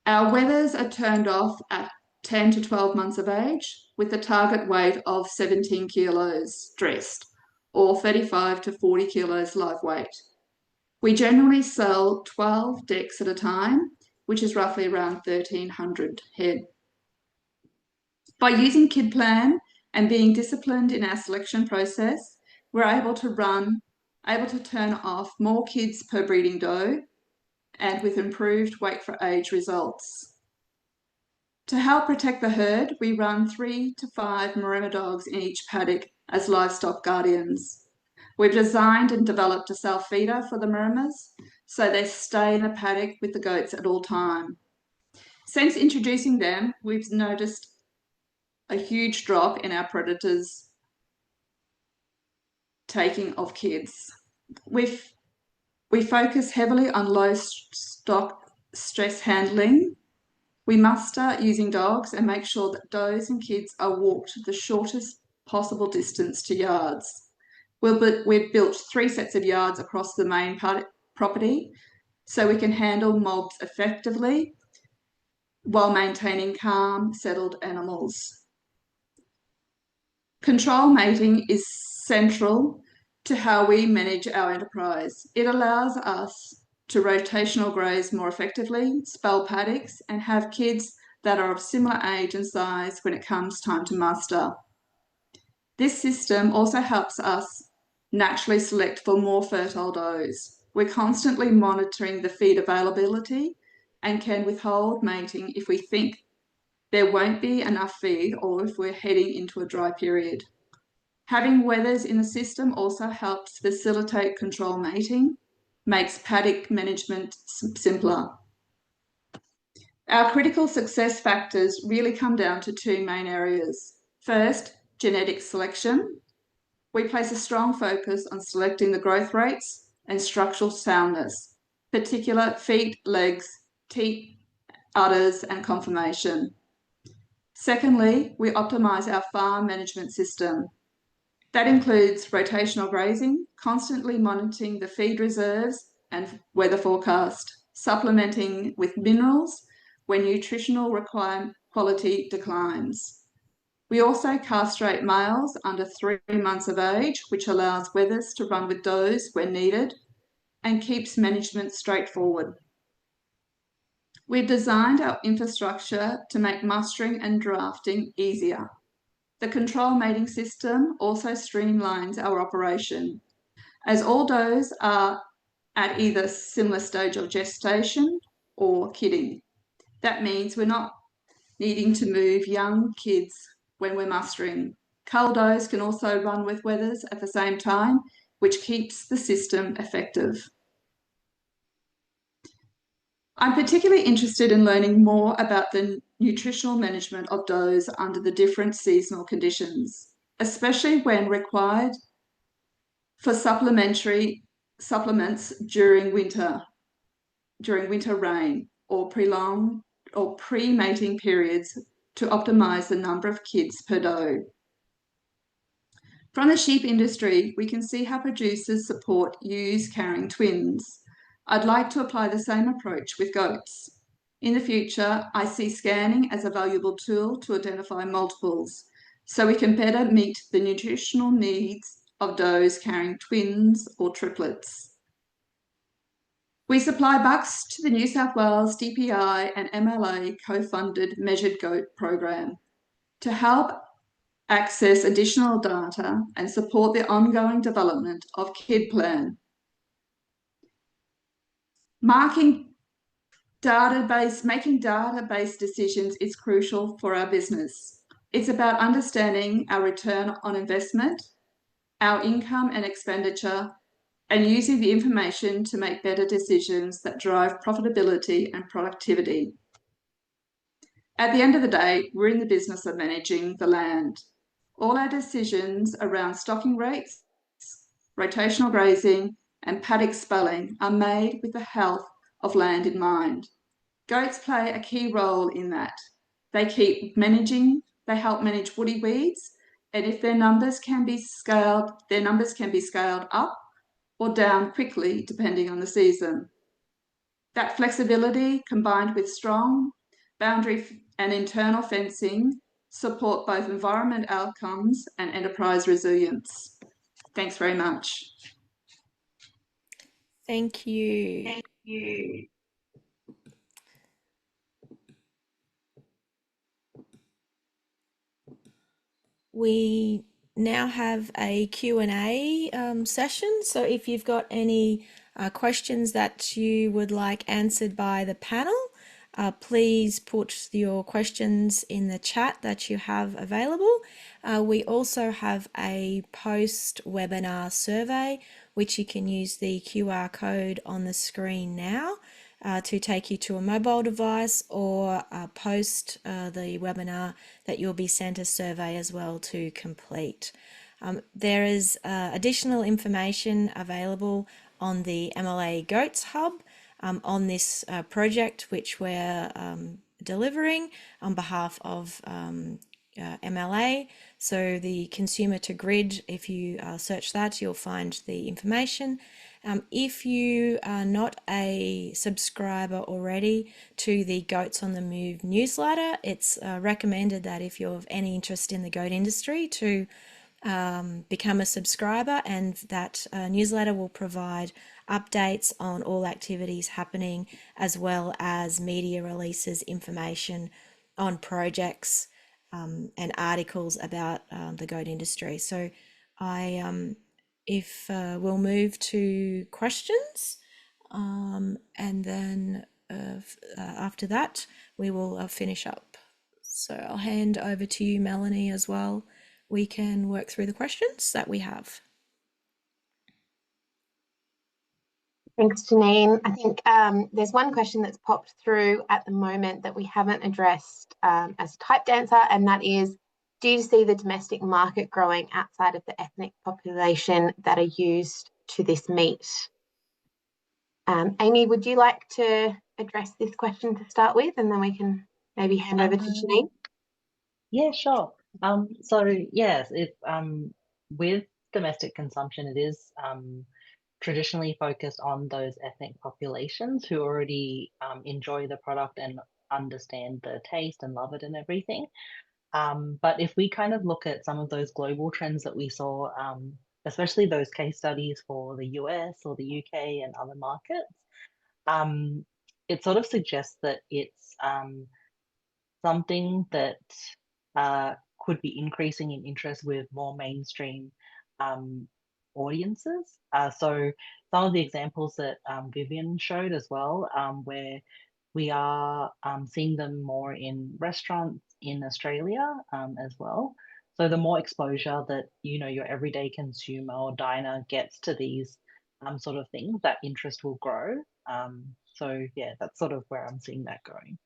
Our wethers are turned off at 10 to 12 months of age with a target weight of 17 kilos dressed or 35 to 40 kilos live weight. We generally sell 12 decks at a time, which is roughly around 1,300 head. By using KidPlan and being disciplined in our selection process, we're able to turn off more kids per breeding doe and with improved weight for age results. To help protect the herd, we run 3 to 5 Maremma dogs in each paddock as livestock guardians. We've designed and developed a self-feeder for the Maremmas, so they stay in the paddock with the goats at all time. Since introducing them, we've noticed a huge drop in our predators taking of kids. We focus heavily on low stock stress handling. We muster using dogs and make sure that does and kids are walked the shortest possible distance to yards. We've built 3 sets of yards across the main property so we can handle mobs effectively while maintaining calm, settled animals. Control mating is central to how we manage our enterprise. It allows us to rotational graze more effectively, spell paddocks, and have kids that are of similar age and size when it comes time to muster. This system also helps us naturally select for more fertile does. We're constantly monitoring the feed availability and can withhold mating if we think there won't be enough feed or if we're heading into a dry period. Having wethers in the system also helps facilitate control mating, makes paddock management simpler. Our critical success factors really come down to two main areas. First, genetic selection. We place a strong focus on selecting the growth rates and structural soundness, particular feet, legs, teeth, udders, and conformation. Secondly, we optimise our farm management system. That includes rotational grazing, constantly monitoring the feed reserves and weather forecast, supplementing with minerals when nutritional quality declines. We also castrate males under 3 months of age, which allows wethers to run with does when needed and keeps management straightforward. We've designed our infrastructure to make mustering and drafting easier. The control mating system also streamlines our operation, as all does are at either similar stage of gestation or kidding. That means we're not needing to move young kids when we're mustering. Cull does can also run with wethers at the same time, which keeps the system effective. I'm particularly interested in learning more about the nutritional management of does under the different seasonal conditions, especially when required for supplements during winter rain or pre-mating periods to optimise the number of kids per doe. From the sheep industry, we can see how producers support ewes carrying twins. I'd like to apply the same approach with goats. In the future, I see scanning as a valuable tool to identify multiples, so we can better meet the nutritional needs of does carrying twins or triplets. We supply bucks to the New South Wales DPI and MLA co-funded Measured Goat program to help access additional data and support the ongoing development of KID Plan. Making data-based decisions is crucial for our business. It's about understanding our return on investment, our income and expenditure, and using the information to make better decisions that drive profitability and productivity. At the end of the day, we're in the business of managing the land. All our decisions around stocking rates, rotational grazing, and paddock spelling are made with the health of land in mind. Goats play a key role in that. They help manage woody weeds, and if their numbers can be scaled up or down quickly depending on the season. That flexibility combined with strong boundary and internal fencing support both environment outcomes and enterprise resilience. Thanks very much. Thank you. Thank you. We now have a Q&A session. So if you've got any questions that you would like answered by the panel, please put your questions in the chat that you have available. We also have a post-webinar survey, which you can use the QR code on the screen now to take you to a mobile device, or post the webinar that you'll be sent a survey as well to complete. There is additional information available on the MLA Goats Hub on this project, which we're delivering on behalf of MLA. So the consumer to grid, if you search that, you'll find the information. If you are not a subscriber already to the Goats on the Move newsletter, it's recommended that if you're of any interest in the goat industry to become a subscriber, and that newsletter will provide updates on all activities happening, as well as media releases, information on projects, and articles about the goat industry. So if we'll move to questions, and then after that we will finish up. So I'll hand over to you, Melanie, as well. We can work through the questions that we have. Thanks, Janine. I think there's one question that's popped through at the moment that we haven't addressed as a typed answer, and that is, do you see the domestic market growing outside of the ethnic population that are used to this meat? Amy, would you like to address this question to start with, and then we can maybe hand over to Janine? Yeah, sure. So yes, if with domestic consumption, it is traditionally focused on those ethnic populations who already enjoy the product and understand the taste and love it and everything. But if we kind of look at some of those global trends that we saw, especially those case studies for the US or the UK and other markets, it sort of suggests that it's something that could be increasing in interest with more mainstream audiences. So some of the examples that Vivian showed as well, where we are seeing them more in restaurants in Australia as well. So the more exposure that your everyday consumer or diner gets to these sort of things, that interest will grow. So yeah, that's sort of where I'm seeing that going.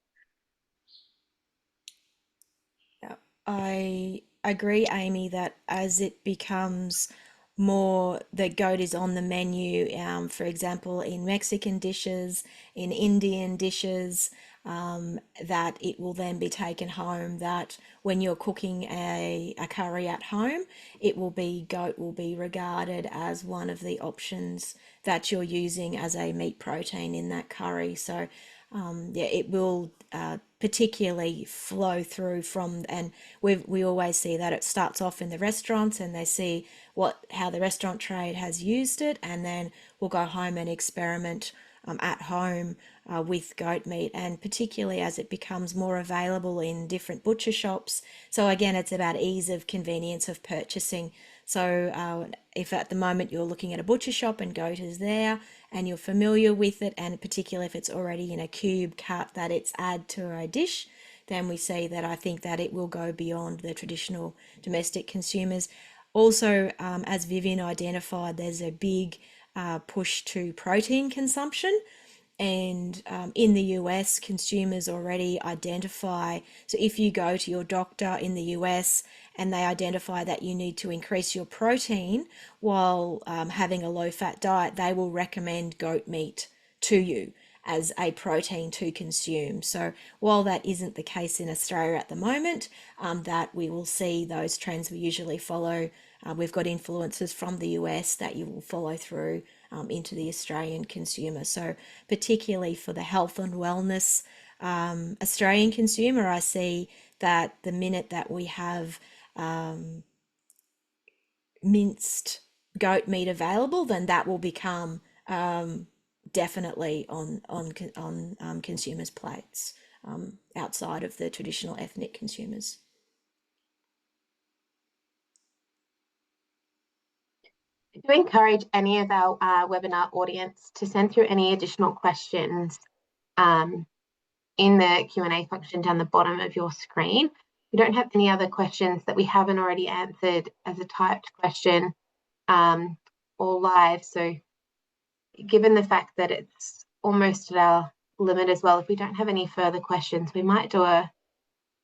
Yeah, I agree, Amy, that as it becomes more, the goat is on the menu, for example, in Mexican dishes, in Indian dishes, that it will then be taken home, that when you're cooking a curry at home, goat will be regarded as one of the options that you're using as a meat protein in that curry. So yeah, it will particularly flow through from, and we always see that it starts off in the restaurants and they see how the restaurant trade has used it, and then we'll go home and experiment at home with goat meat, and particularly as it becomes more available in different butcher shops. So again, it's about ease of convenience of purchasing. So if at the moment you're looking at a butcher shop and goat is there and you're familiar with it, and particularly if it's already in a cube cut that it's add to a dish, then we see that I think that it will go beyond the traditional domestic consumers. Also, as Vivian identified, there's a big push to protein consumption. And in the US, consumers already identify. So if you go to your doctor in the US and they identify that you need to increase your protein while having a low fat diet, they will recommend goat meat to you as a protein to consume. So while that isn't the case in Australia at the moment, that we will see those trends we usually follow. We've got influences from the US that you will follow through into the Australian consumer. So particularly for the health and wellness Australian consumer, I see that the minute that we have minced goat meat available, then that will become definitely on consumers' plates outside of the traditional ethnic consumers. To encourage any of our webinar audience to send through any additional questions in the Q&A function down the bottom of your screen. We don't have any other questions that we haven't already answered as a typed question or live. So given the fact that it's almost at our limit as well, if we don't have any further questions, we might do a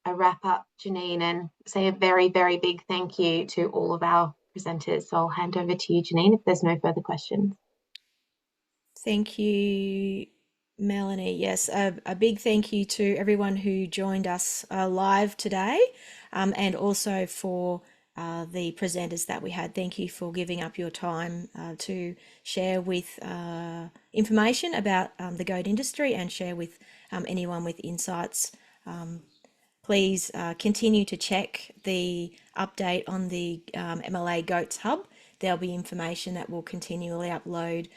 wrap up, Janine, and say a very, very big thank you to all of our presenters. So I'll hand over to you, Janine, if there's no further questions. Thank you, Melanie. Yes, a big thank you to everyone who joined us live today, and also for the presenters that we had. Thank you for giving up your time to share with information about the goat industry and share with anyone with insights. please continue to check the update on the MLA Goats Hub. There'll be information that will continually upload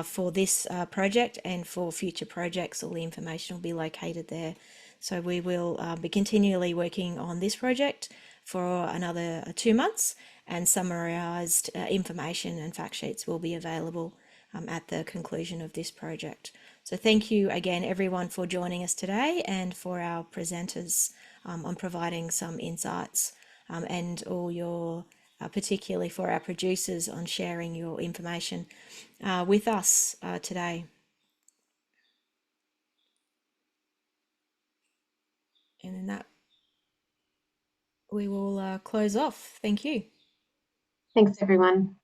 for this project, and for future projects, all the information will be located there. So we will be continually working on this project for another 2 months, and summarised information and fact sheets will be available at the conclusion of this project. So thank you again, everyone, for joining us today, and for our presenters on providing some insights, and all your, particularly for our producers, on sharing your information with us today. And then that we will close off. Thank you. Thanks, everyone.